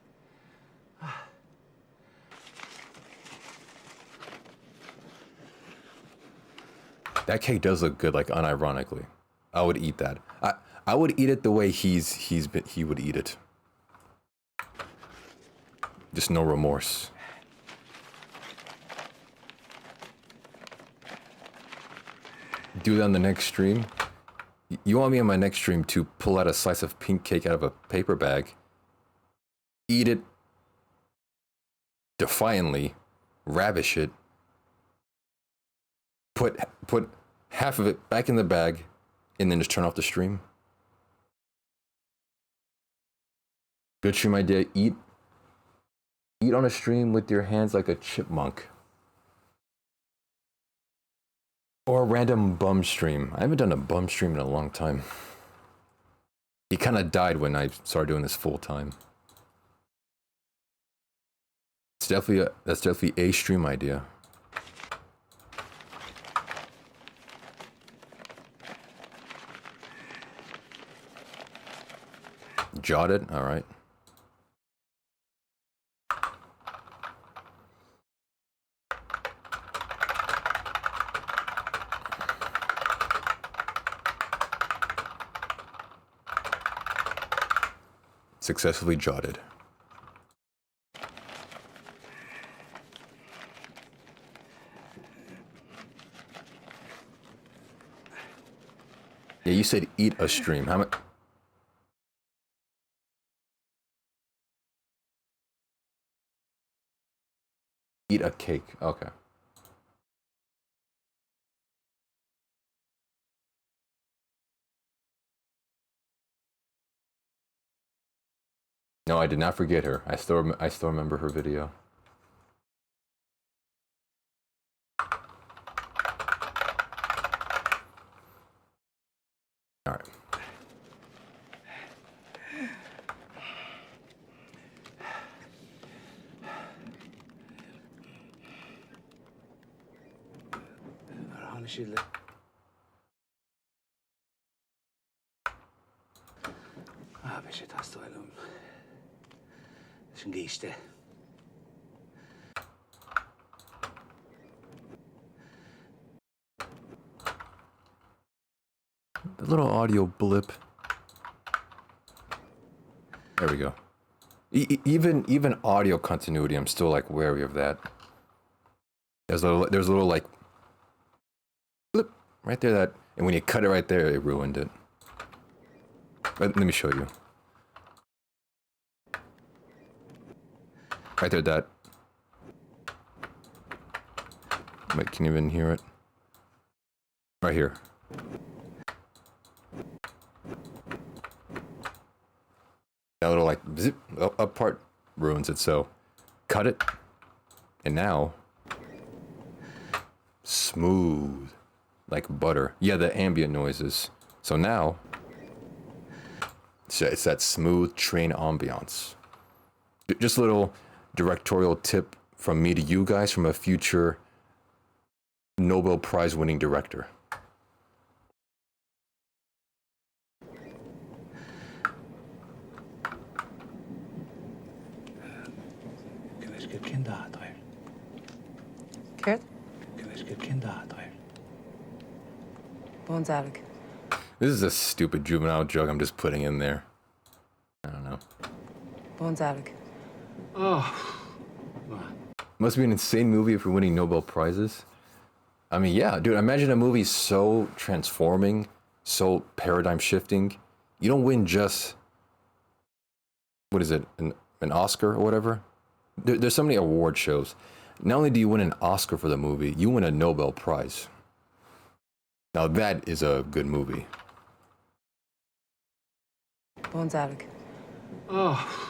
That cake does look good, like unironically. I would eat that. I would eat it the way he would eat it. Just no remorse. Do that on the next stream. You want me on my next stream to pull out a slice of pink cake out of a paper bag, eat it defiantly, ravish it, put half of it back in the bag, and then just turn off the stream? Good stream idea. Eat on a stream with your hands like a chipmunk. Or a random bum stream. I haven't done a bum stream in a long time. He kind of died when I started doing this full time. That's definitely a stream idea. Jotted, all right. Successfully jotted. Yeah, you said eat a stream. How much? Eat a cake. Okay. No, I did not forget her. I still remember her video. All right. بشه تستوالم شن geçti. The little audio blip. There we go. Even audio continuity, I'm still like wary of that. There's a little like blip right there that, and when you cut it right there, it ruined it. Let me show you. Right there, that. Wait, can you even hear it? Right here. That little like zip up part ruins it, so cut it. And now smooth like butter. Yeah, the ambient noises. So now it's that smooth train ambiance. Just a little directorial tip from me to you guys from a future Nobel Prize winning director. Kurt? Bones Alec. This is a stupid juvenile joke I'm just putting in there. I don't know. Bones Alec. Oh. Must be an insane movie if you're winning Nobel Prizes. I mean, yeah, dude, imagine a movie so transforming, so paradigm shifting. You don't win just, what is it, an Oscar or whatever? There's so many award shows. Not only do you win an Oscar for the movie, you win a Nobel Prize. Now that is a good movie. Bones Alec. Oh.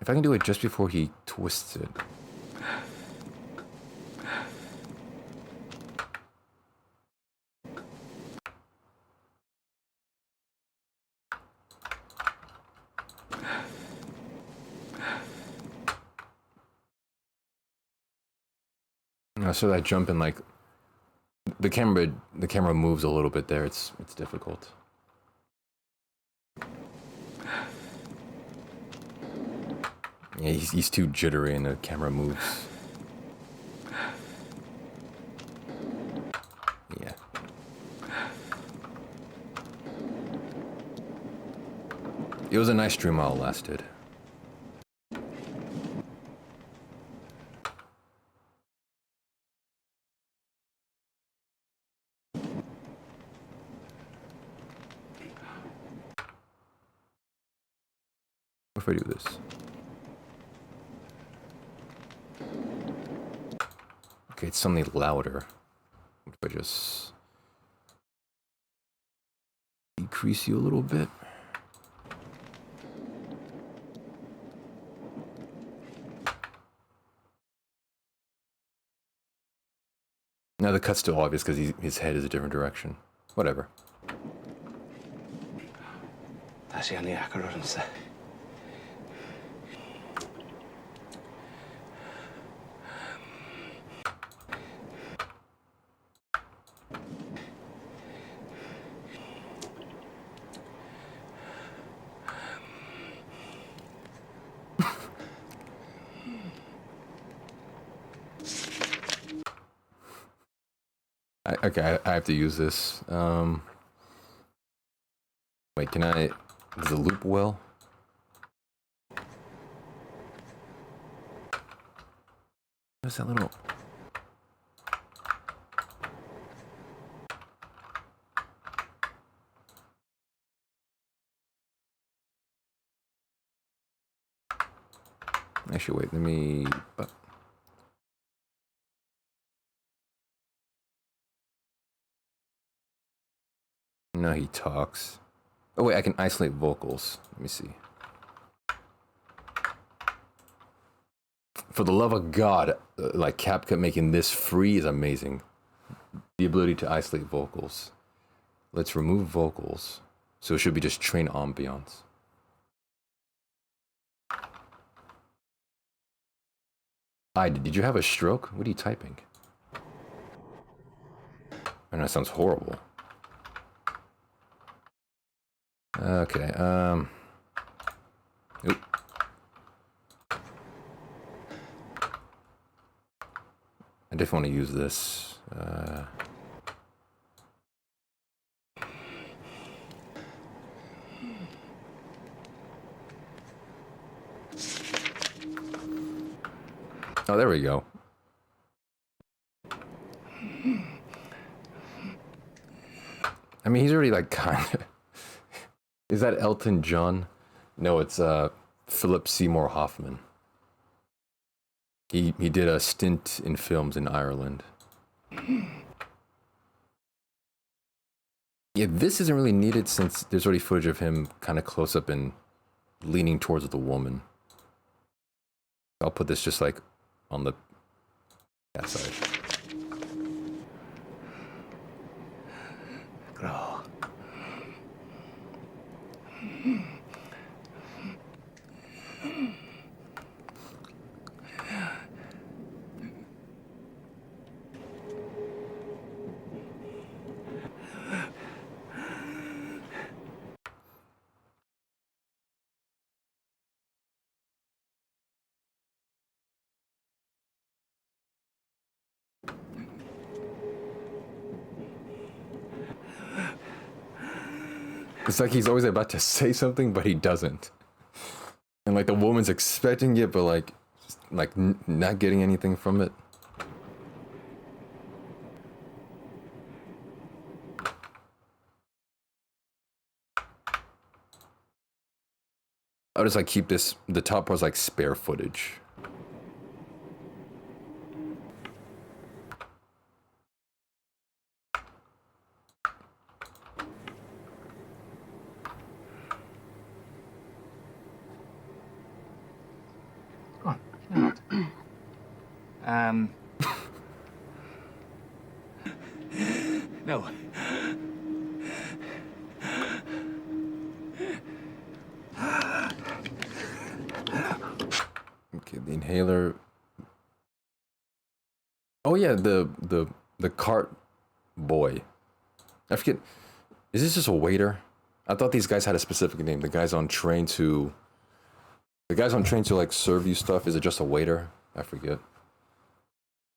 If I can do it just before he twists it. So that jump in, like, the camera moves a little bit there. It's difficult. Yeah, he's too jittery and the camera moves. Yeah. It was a nice stream while it lasted. What if I do this? Okay, it's something louder. What if I just decrease you a little bit? Now the cut's still obvious because his head is a different direction. Whatever. That's the only accurate. Okay, I have to use this. Wait, can I... Does it loop well? What's that little... Actually, wait, let me... No, he talks. Oh wait, I can isolate vocals. Let me see. For the love of God, like CapCut making this free is amazing. The ability to isolate vocals. Let's remove vocals. So it should be just train ambiance. Did you have a stroke? What are you typing? I know that sounds horrible. Okay, Oop. I definitely want to use this. Oh, there we go. I mean, he's already like kind of... Is that Elton John? No, it's Philip Seymour Hoffman. He did a stint in films in Ireland. Yeah, this isn't really needed since there's already footage of him kind of close up and leaning towards the woman. I'll put this just like on the that side. Grow. It's like he's always about to say something, but he doesn't. And like the woman's expecting it, but like not getting anything from it. I'll just like keep this, the top part's like spare footage. No. Okay, the inhaler. Oh yeah, the cart boy. I forget. Is this just a waiter? I thought these guys had a specific name. The guys on train to like serve you stuff. Is it just a waiter? I forget.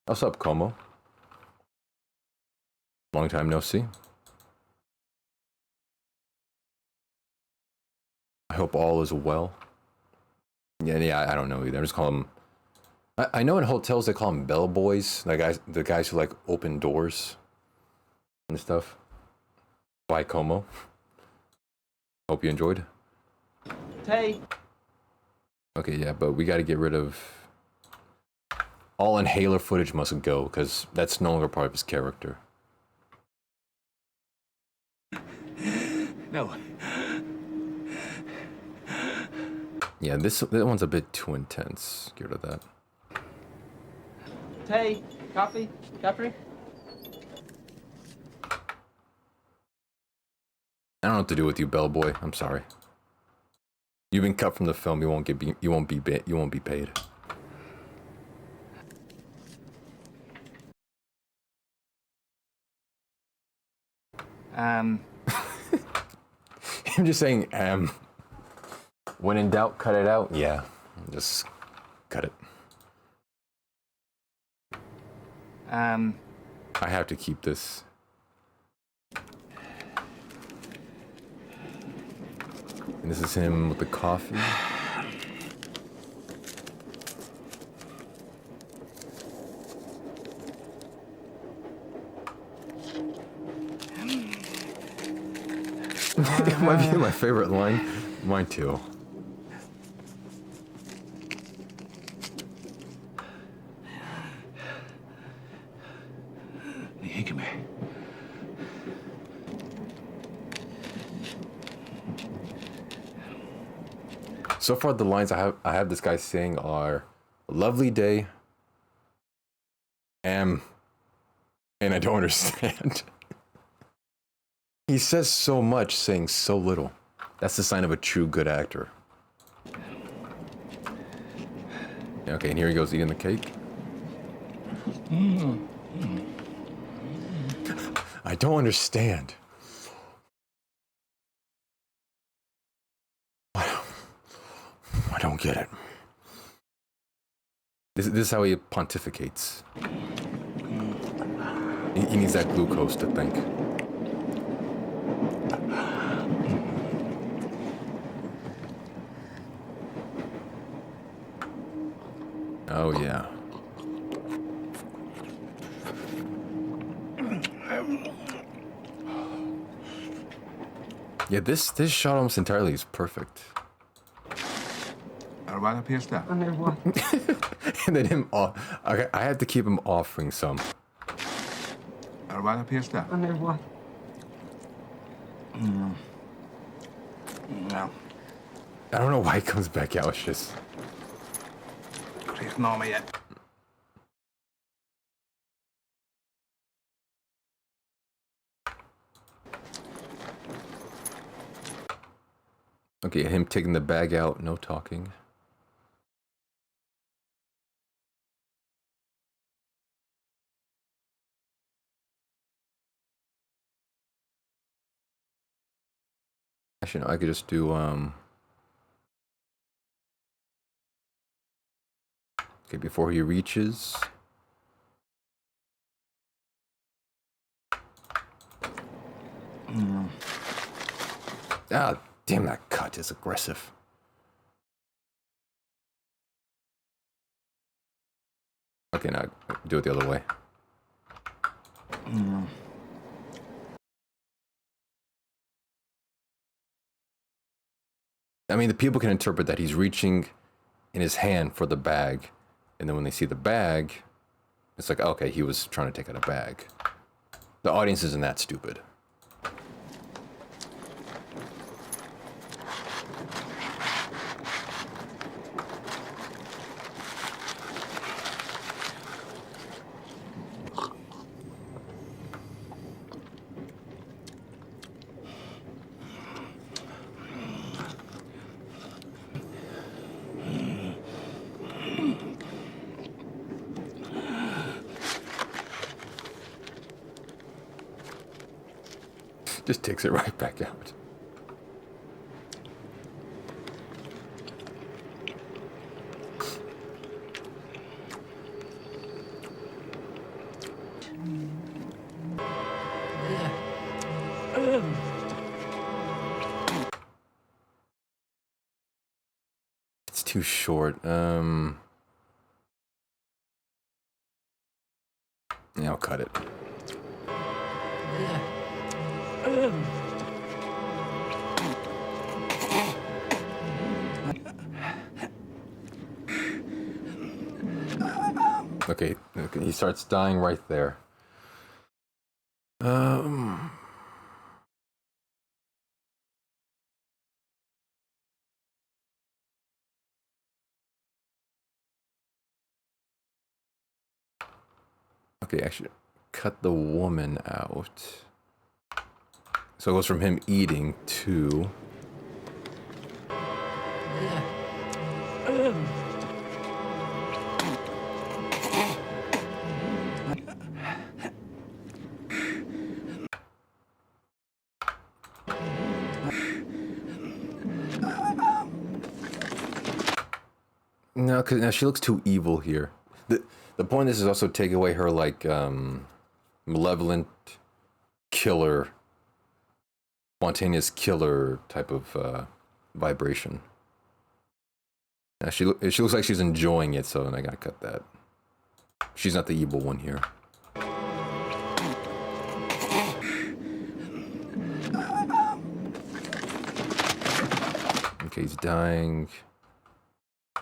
What's up, Como? Long time no see. I hope all is well. Yeah, I don't know either. I just call them... I know in hotels they call them bellboys. The guys who like open doors and stuff. Bye, Como. Hope you enjoyed. Hey. Okay, yeah, but we got to get rid of... All inhaler footage must go, because that's no longer part of his character. No. Yeah, that one's a bit too intense. Get rid of that. Hey, coffee? Capri? I don't know what to do with you, bellboy. I'm sorry. You've been cut from the film. You won't be paid. I'm just saying, when in doubt, cut it out. Yeah, just cut it. I have to keep this. And this is him with the coffee. It might be my favorite line. Mine too. So far, the lines I have this guy saying are "a lovely day," and I don't understand. He says so much, saying so little. That's the sign of a true good actor. Okay, and here he goes eating the cake. I don't understand. I don't get it. This is how he pontificates. He needs that glucose to think. Oh yeah. Yeah, this shot almost entirely is perfect. And then him off. Okay, I have to keep him offering some. No. I don't know why he comes back out. It's just. Ignore me yet. Okay, him taking the bag out, no talking. Actually, no, I could just do, okay, before he reaches. Ah, damn, that cut is aggressive. Okay, now do it the other way. I mean, the people can interpret that he's reaching in his hand for the bag, and then when they see the bag, it's like, okay, he was trying to take out a bag. The audience isn't that stupid. Just takes it right back out. It's too short. Yeah, I'll cut it. Okay, he starts dying right there. Okay, actually, cut the woman out. So it goes from him eating to... No, because now she looks too evil here. The point of this is also take away her, like, malevolent killer, spontaneous killer type of vibration. Now she looks like she's enjoying it, so I gotta cut that. She's not the evil one here. Okay, he's dying.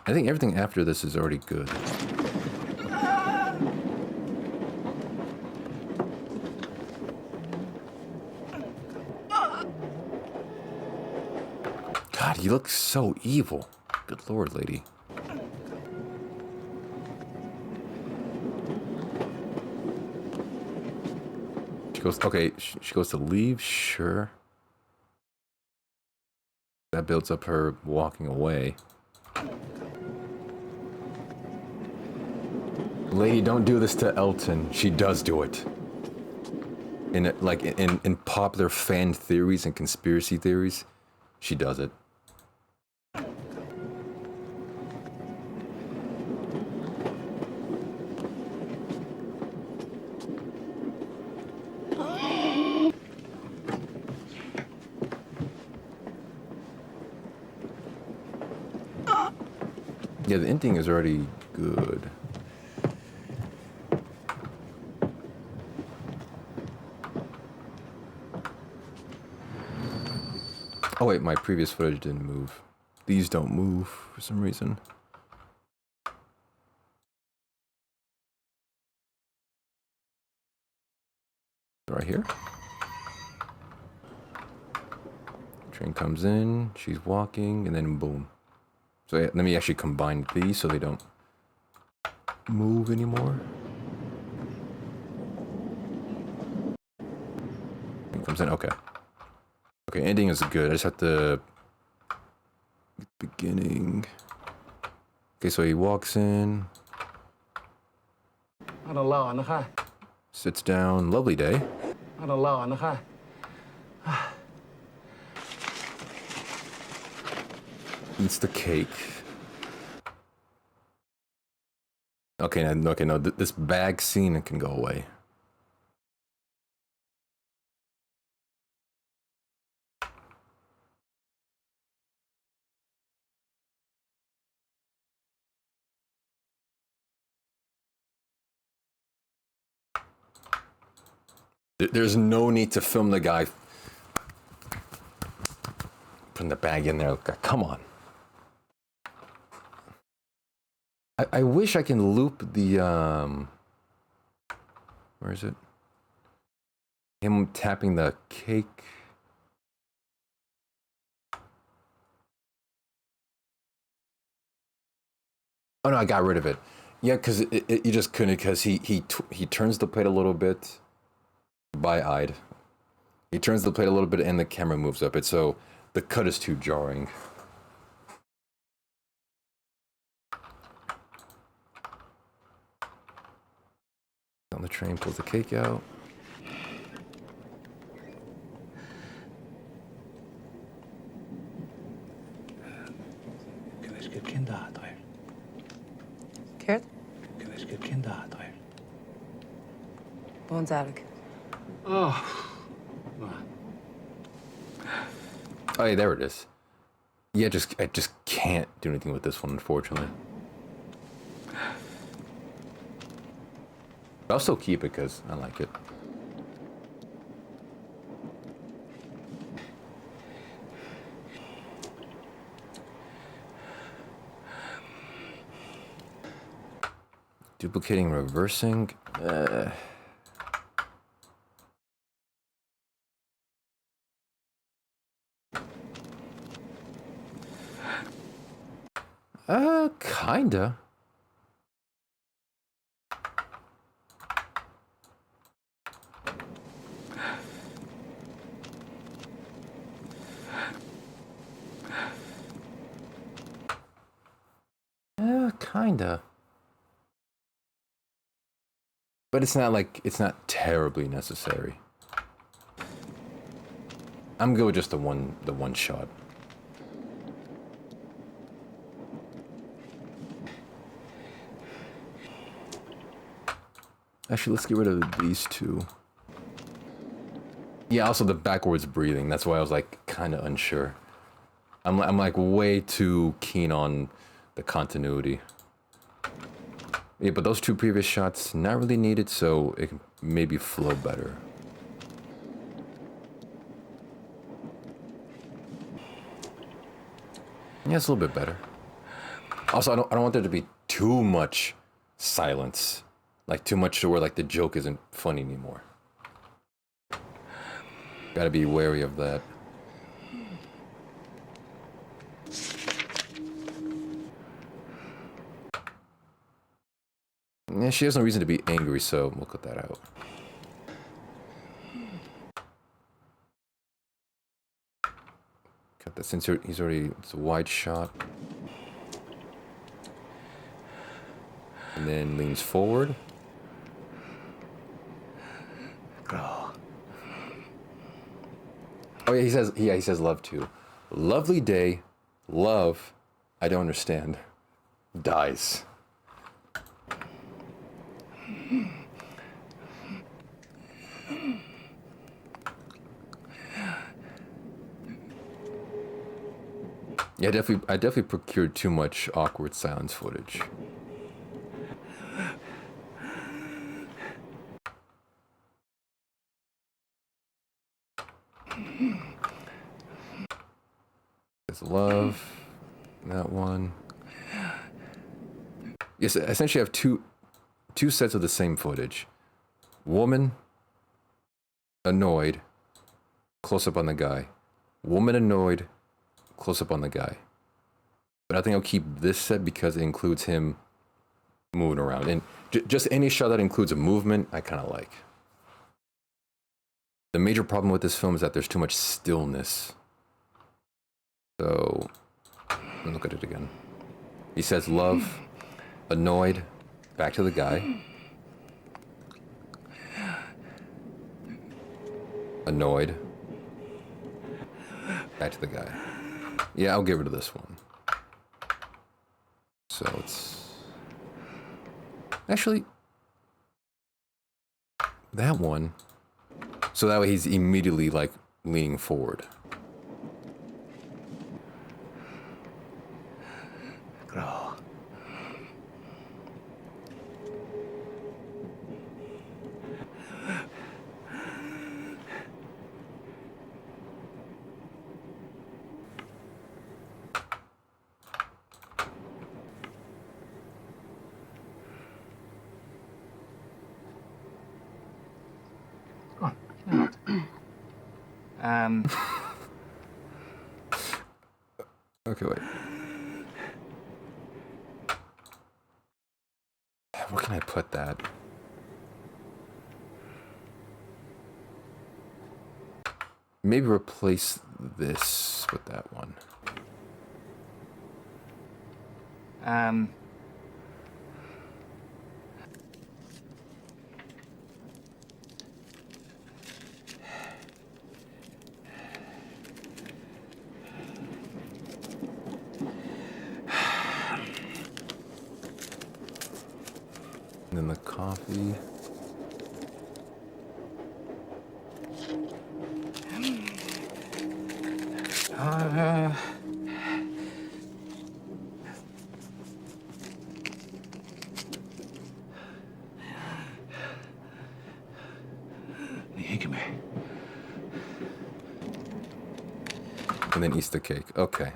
I think everything after this is already good. God, he looks so evil. Good lord, lady. She goes, okay, she goes to leave, sure. That builds up her walking away. Lady, don't do this to Elton. She does do it. In popular fan theories and conspiracy theories, she does it. Yeah, the ending is already good. Oh wait, my previous footage didn't move. These don't move for some reason. Right here. Train comes in, she's walking, and then boom. So yeah, let me actually combine these so they don't move anymore. Train comes in, okay. Okay, ending is good. I just have to... Beginning... Okay, so he walks in. Sits down. Lovely day. Eats the cake. Okay, no, this bag scene can go away. There's no need to film the guy putting the bag in there. Come on. I wish I can loop the, where is it? Him tapping the cake. Oh no, I got rid of it. Yeah, because you just couldn't, because he turns the plate a little bit. Bi-eyed. He turns the plate a little bit and the camera moves up. It's so the cut is too jarring. On the train, pulls the cake out. Kurt? Bones Alec. Oh. Oh, yeah, there it is. Yeah, I just can't do anything with this one, unfortunately. But I'll still keep it because I like it. Duplicating, reversing. Kinda. kinda. But it's not terribly necessary. I'm good with just the one shot. Actually, let's get rid of these two. Yeah, also the backwards breathing. That's why I was like kind of unsure. I'm like way too keen on the continuity. Yeah, but those two previous shots not really needed, so it can maybe flow better. Yeah, it's a little bit better. Also, I don't want there to be too much silence. Like too much to where like the joke isn't funny anymore. Gotta be wary of that. Yeah, she has no reason to be angry, so we'll cut that out. Cut that since he's already, it's a wide shot. And then leans forward. Oh yeah, he says love too. Lovely day, love, I don't understand, dies. Yeah, I definitely procured too much awkward silence footage. There's love, that one. Yes, essentially I have two sets of the same footage. Woman, annoyed, close up on the guy. Woman annoyed, close up on the guy. But I think I'll keep this set because it includes him moving around. And just any shot that includes a movement, I kind of like. The major problem with this film is that there's too much stillness. So, let me look at it again. He says love, annoyed, back to the guy. Annoyed, back to the guy. Yeah, I'll get rid of this one. So it's... Actually, that one. So that way he's immediately, like, leaning forward. Okay, wait. Where can I put that? Maybe replace this with that one. And then the coffee. And then Easter cake. Okay.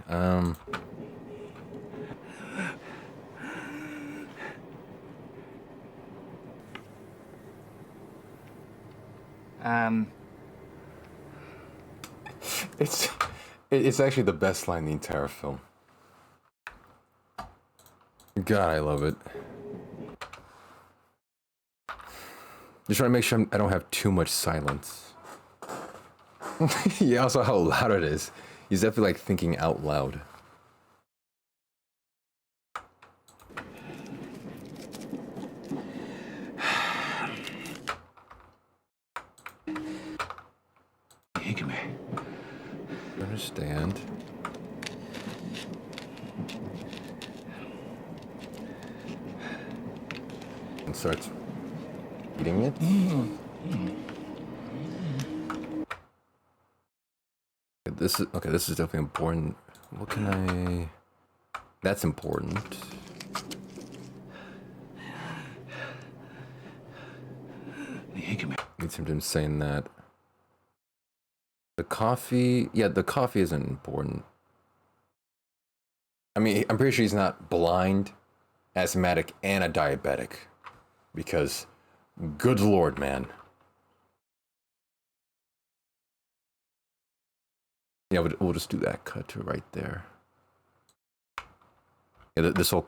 It's actually the best line in the entire film. God, I love it. Just trying to make sure I don't have too much silence. Yeah, also how loud it is. He's definitely like thinking out loud. understand. And starts eating it. This is definitely important. What can I... That's important. Needs him saying that. The coffee... Yeah, the coffee isn't important. I mean, I'm pretty sure he's not blind, asthmatic, and a diabetic. Because, good lord, man. Yeah, we'll just do that cut to right there. Yeah, this whole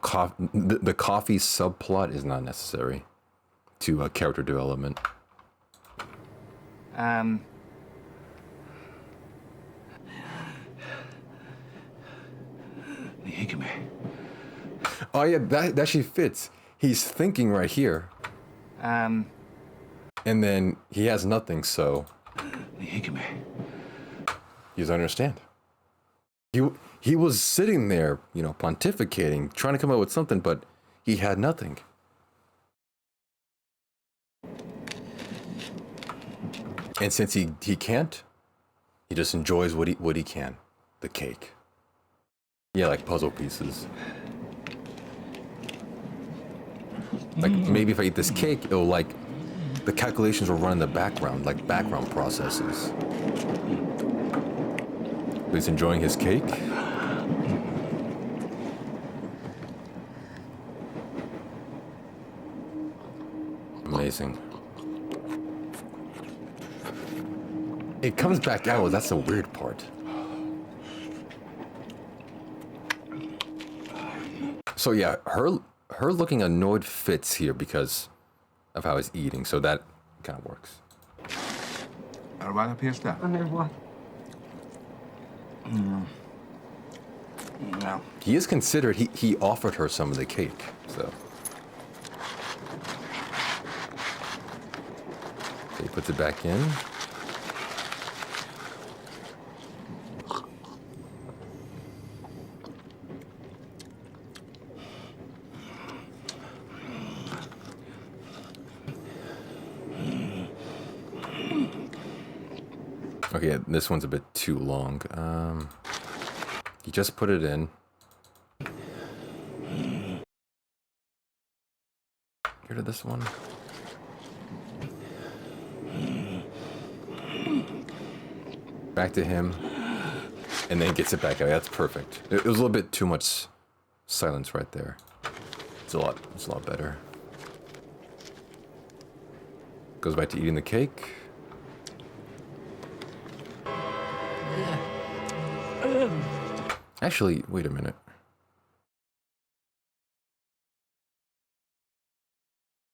the coffee subplot is not necessary to character development. Oh yeah, that actually fits. He's thinking right here. And then he has nothing, so he doesn't understand. He was sitting there, you know, pontificating, trying to come up with something, but he had nothing. And since he can't, he just enjoys what he can. The cake. Yeah, like puzzle pieces. Like, maybe if I eat this cake, it'll, like, the calculations will run in the background, like background processes. He's enjoying his cake. Amazing. It comes back out, that's the weird part. So yeah, her looking annoyed fits here because of how he's eating, so that kind of works. What? No. He is considered, he offered her some of the cake, so. He puts it back in. Okay, this one's a bit too long. You just put it in. Get rid of this one. Back to him. And then gets it back out. That's perfect. It was a little bit too much silence right there. It's a lot better. Goes back to eating the cake. Actually, wait a minute.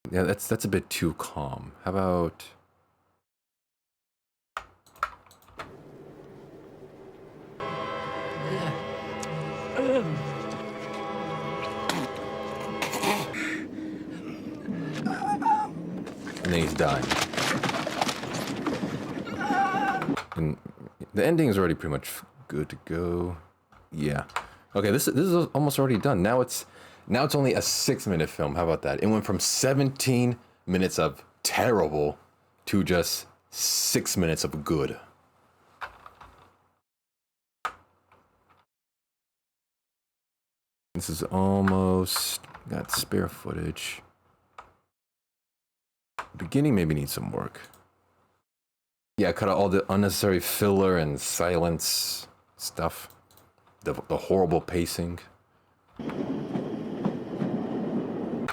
Yeah, that's a bit too calm. How about... And then he's dying. And the ending is already pretty much good to go. Yeah. Okay, this is almost already done. Now it's only a 6-minute film. How about that? It went from 17 minutes of terrible to just 6 minutes of good. This is almost got spare footage. Beginning maybe needs some work. Yeah, cut out all the unnecessary filler and silence stuff. The horrible pacing.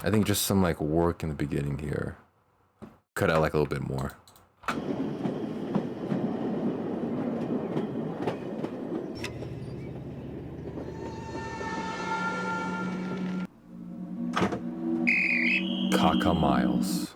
I think just some like work in the beginning here. Cut out like a little bit more. Kaka Miles.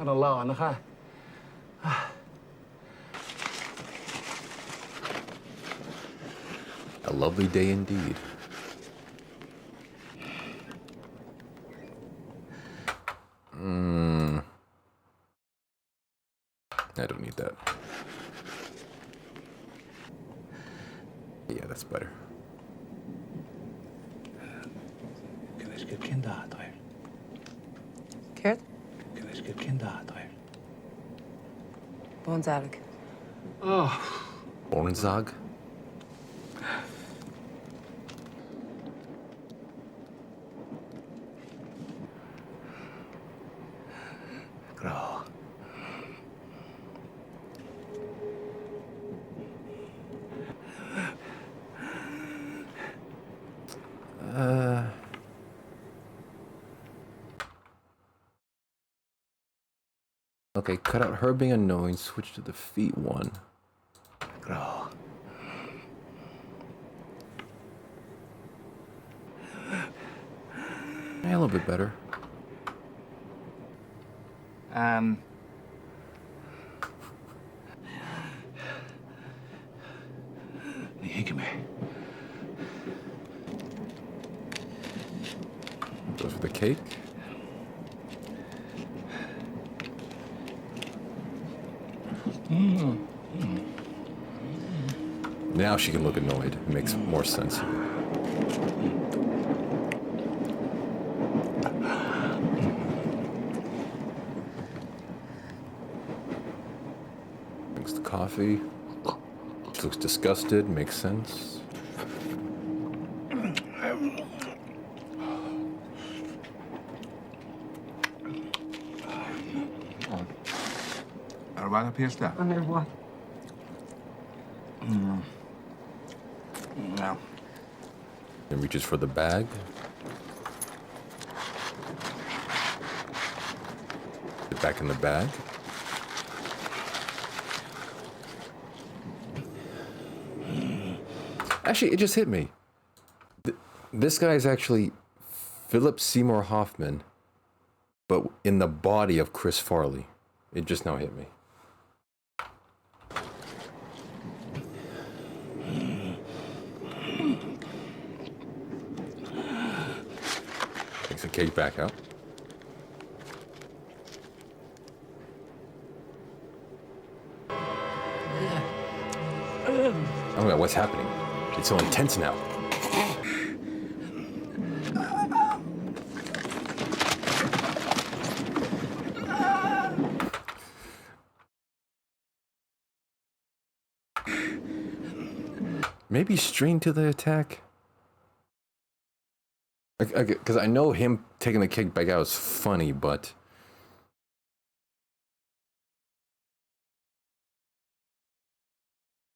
on a law, nacha. A lovely day indeed. I don't need that. Yeah, that's better. Can I get kinda there? Kurt? Can I get kinda there? Bonzarg. Oh, Bornzog? grow. Okay, cut out her being annoying, switch to the feet one. Grow. Yeah, a little bit better. Goes for the cake. Now she can look annoyed. It makes more sense. Drinks the coffee. She looks disgusted. Makes sense. Arbala pista. Under what? No. And reaches for the bag. Get back in the bag. Actually, it just hit me. This guy is actually Philip Seymour Hoffman, but in the body of Chris Farley. It just now hit me. Takes the cake back out. Oh my God, what's happening? It's so intense now. Maybe strain to the attack. Because I know him taking the cake back out is funny, but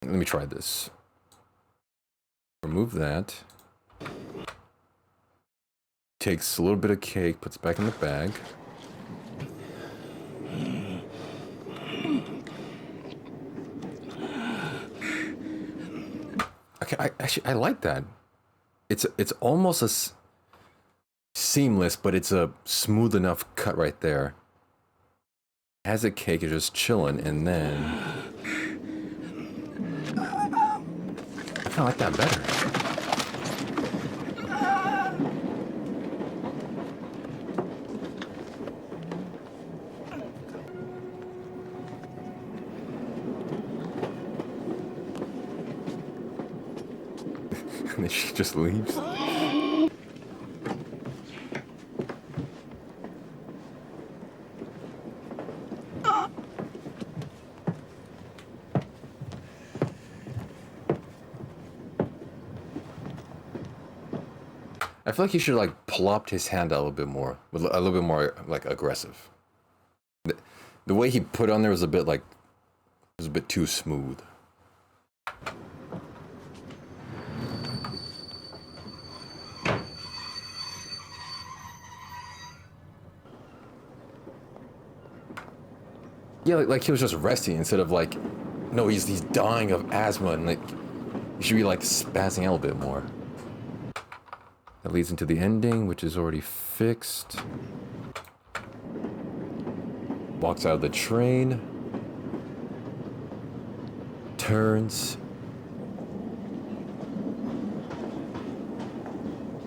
let me try this. Remove that. Takes a little bit of cake, puts it back in the bag. Okay, I like that. It's almost a seamless, but it's a smooth enough cut right there. As a cake is just chilling, and then I kind of like that better. And then she just leaves. I feel like he should like plopped his hand out a little bit more, with a little bit more like aggressive. The way he put on there was a bit like, it was a bit too smooth. Yeah, like he was just resting instead of like, no, he's dying of asthma and like, he should be like spazzing out a bit more. That leads into the ending, which is already fixed. Walks out of the train. Turns.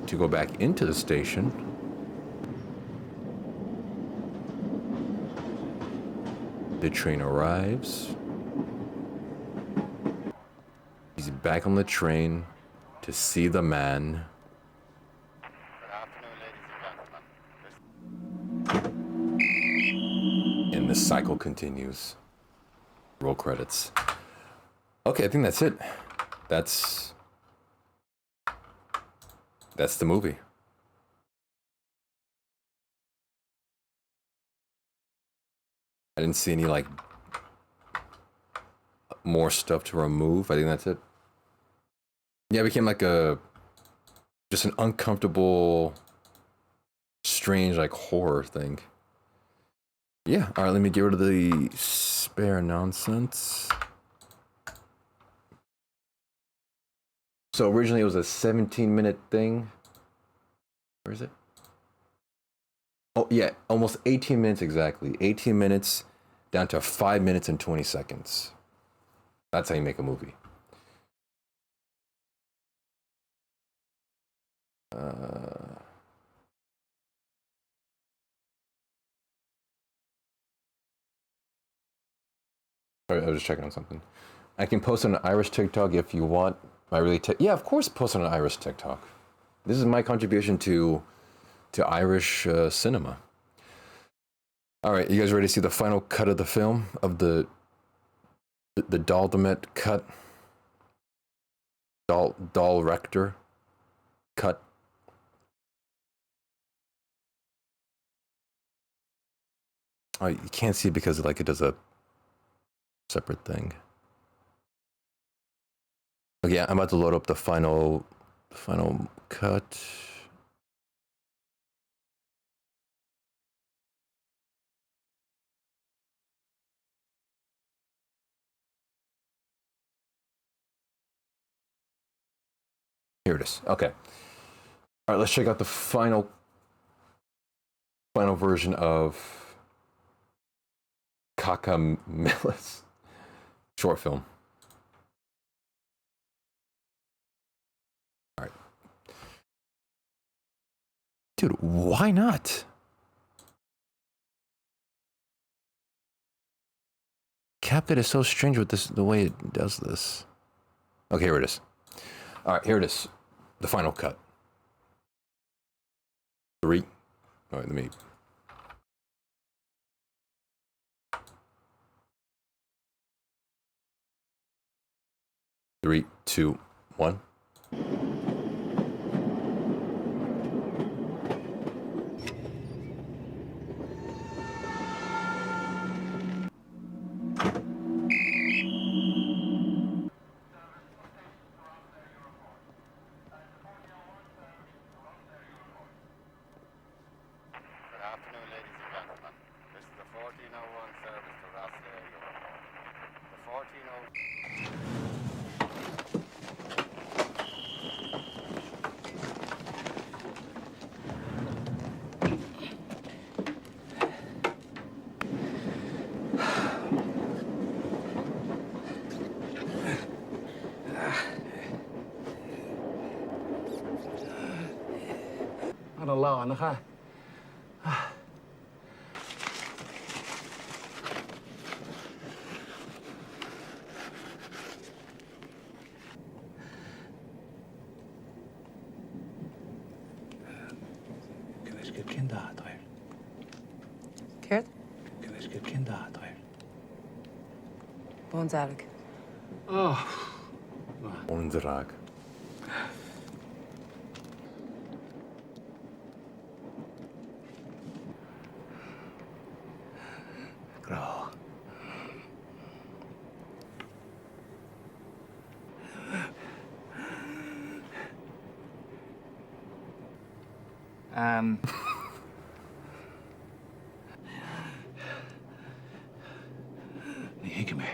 To go back into the station. The train arrives. He's back on the train to see the man. And the cycle continues. Roll credits. Okay, I think that's it. That's the movie. I didn't see any like more stuff to remove. I think that's it. Yeah, it became like just an uncomfortable, strange like horror thing. Yeah, all right, let me get rid of the spare nonsense. So originally it was a 17-minute thing. Where is it? Oh, yeah, almost 18 minutes exactly. 18 minutes down to 5 minutes and 20 seconds. That's how you make a movie. Sorry, I was just checking on something. I can post on an Irish TikTok if you want. Yeah, of course, post on an Irish TikTok. This is my contribution to Irish cinema. All right, you guys ready to see the final cut of the film, of the Daldameht cut? Rector cut. Oh, you can't see it because like it does a separate thing. Okay, I'm about to load up the final cut. Here it is. Okay. All right, let's check out the final version of Kaka Melis short film. All right. Dude, why not? CapCut is so strange with this, the way it does this. Okay, here it is. All right, here it is. The final cut. 3. All right, let me. 3, 2, 1. An lá nach Can I skip kinda toir? Kurt? Can I skip kinda toir? Bonzarg. Oh. Bonzarg. Grow. Ní hiice mé.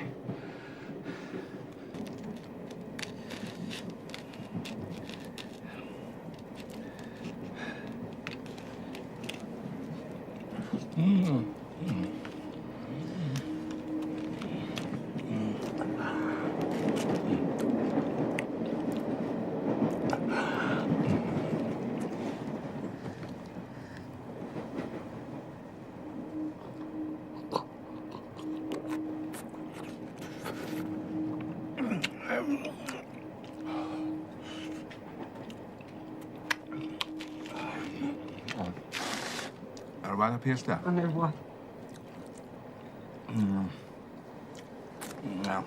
Ar bhaile píosta? An ar what? No.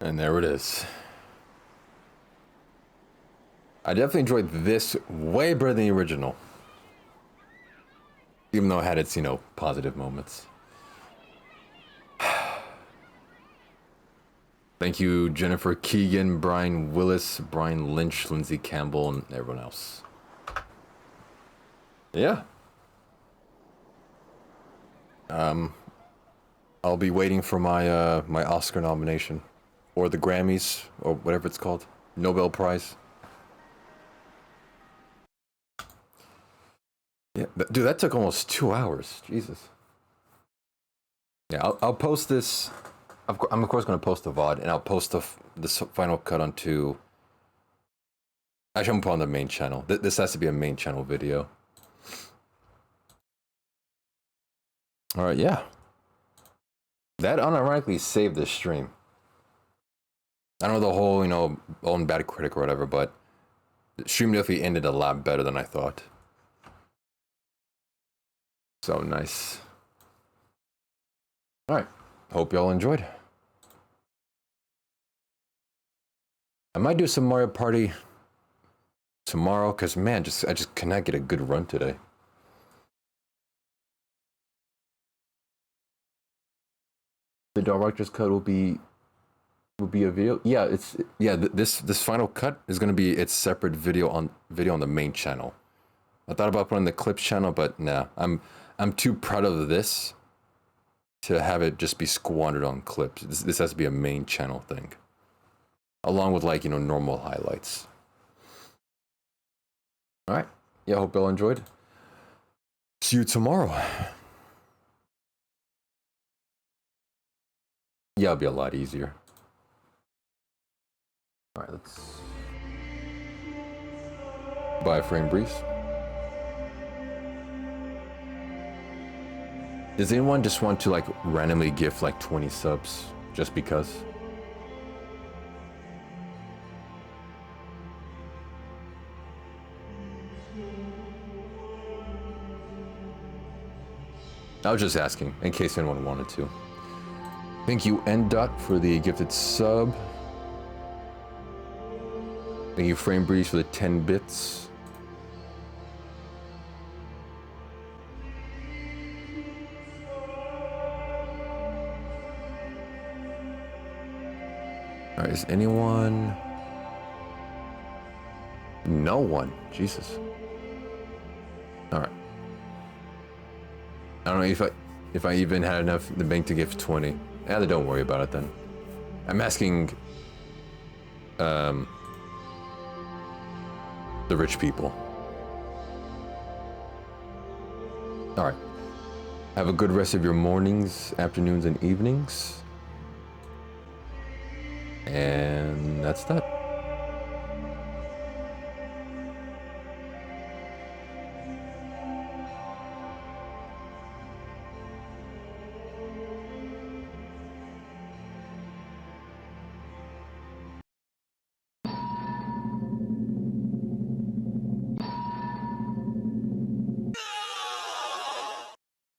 And there it is. I definitely enjoyed this way better than the original. Even though it had its, you know, positive moments. Thank you, Jennifer Keegan, Brian Willis, Brian Lynch, Lindsay Campbell, and everyone else. Yeah. I'll be waiting for my my Oscar nomination. Or the Grammys, or whatever it's called. Nobel Prize. Yeah, dude, that took almost 2 hours. Jesus. Yeah, I'll post this. I'm of course going to post the VOD, and I'll post this final cut onto... Actually, I'm going to put on the main channel. This has to be a main channel video. Alright, yeah. That unironically saved this stream. I don't know the whole, you know, own bad critic or whatever, but the stream definitely ended a lot better than I thought. So nice. Alright. Hope y'all enjoyed. I might do some Mario Party tomorrow, because man, I just cannot get a good run today. The director's cut will be a video. Yeah, this final cut is gonna be its separate video on the main channel. I thought about putting the clips channel, but nah, I'm too proud of this to have it just be squandered on clips. This has to be a main channel thing, along with, like, you know, normal highlights. All right, yeah, hope y'all enjoyed. See you tomorrow. Yeah, it'll be a lot easier. All right, let's buy a frame breeze. Does anyone just want to, like, randomly gift like 20 subs just because? I was just asking in case anyone wanted to. Thank you, N-Dot, for the gifted sub. Thank you, Frame Breeze, for the 10 bits. All right, is anyone? No one. Jesus. All right. I don't know if I even had enough in the bank to give 20. Yeah, then don't worry about it then. I'm asking the rich people. All right. Have a good rest of your mornings, afternoons, and evenings. And that's that.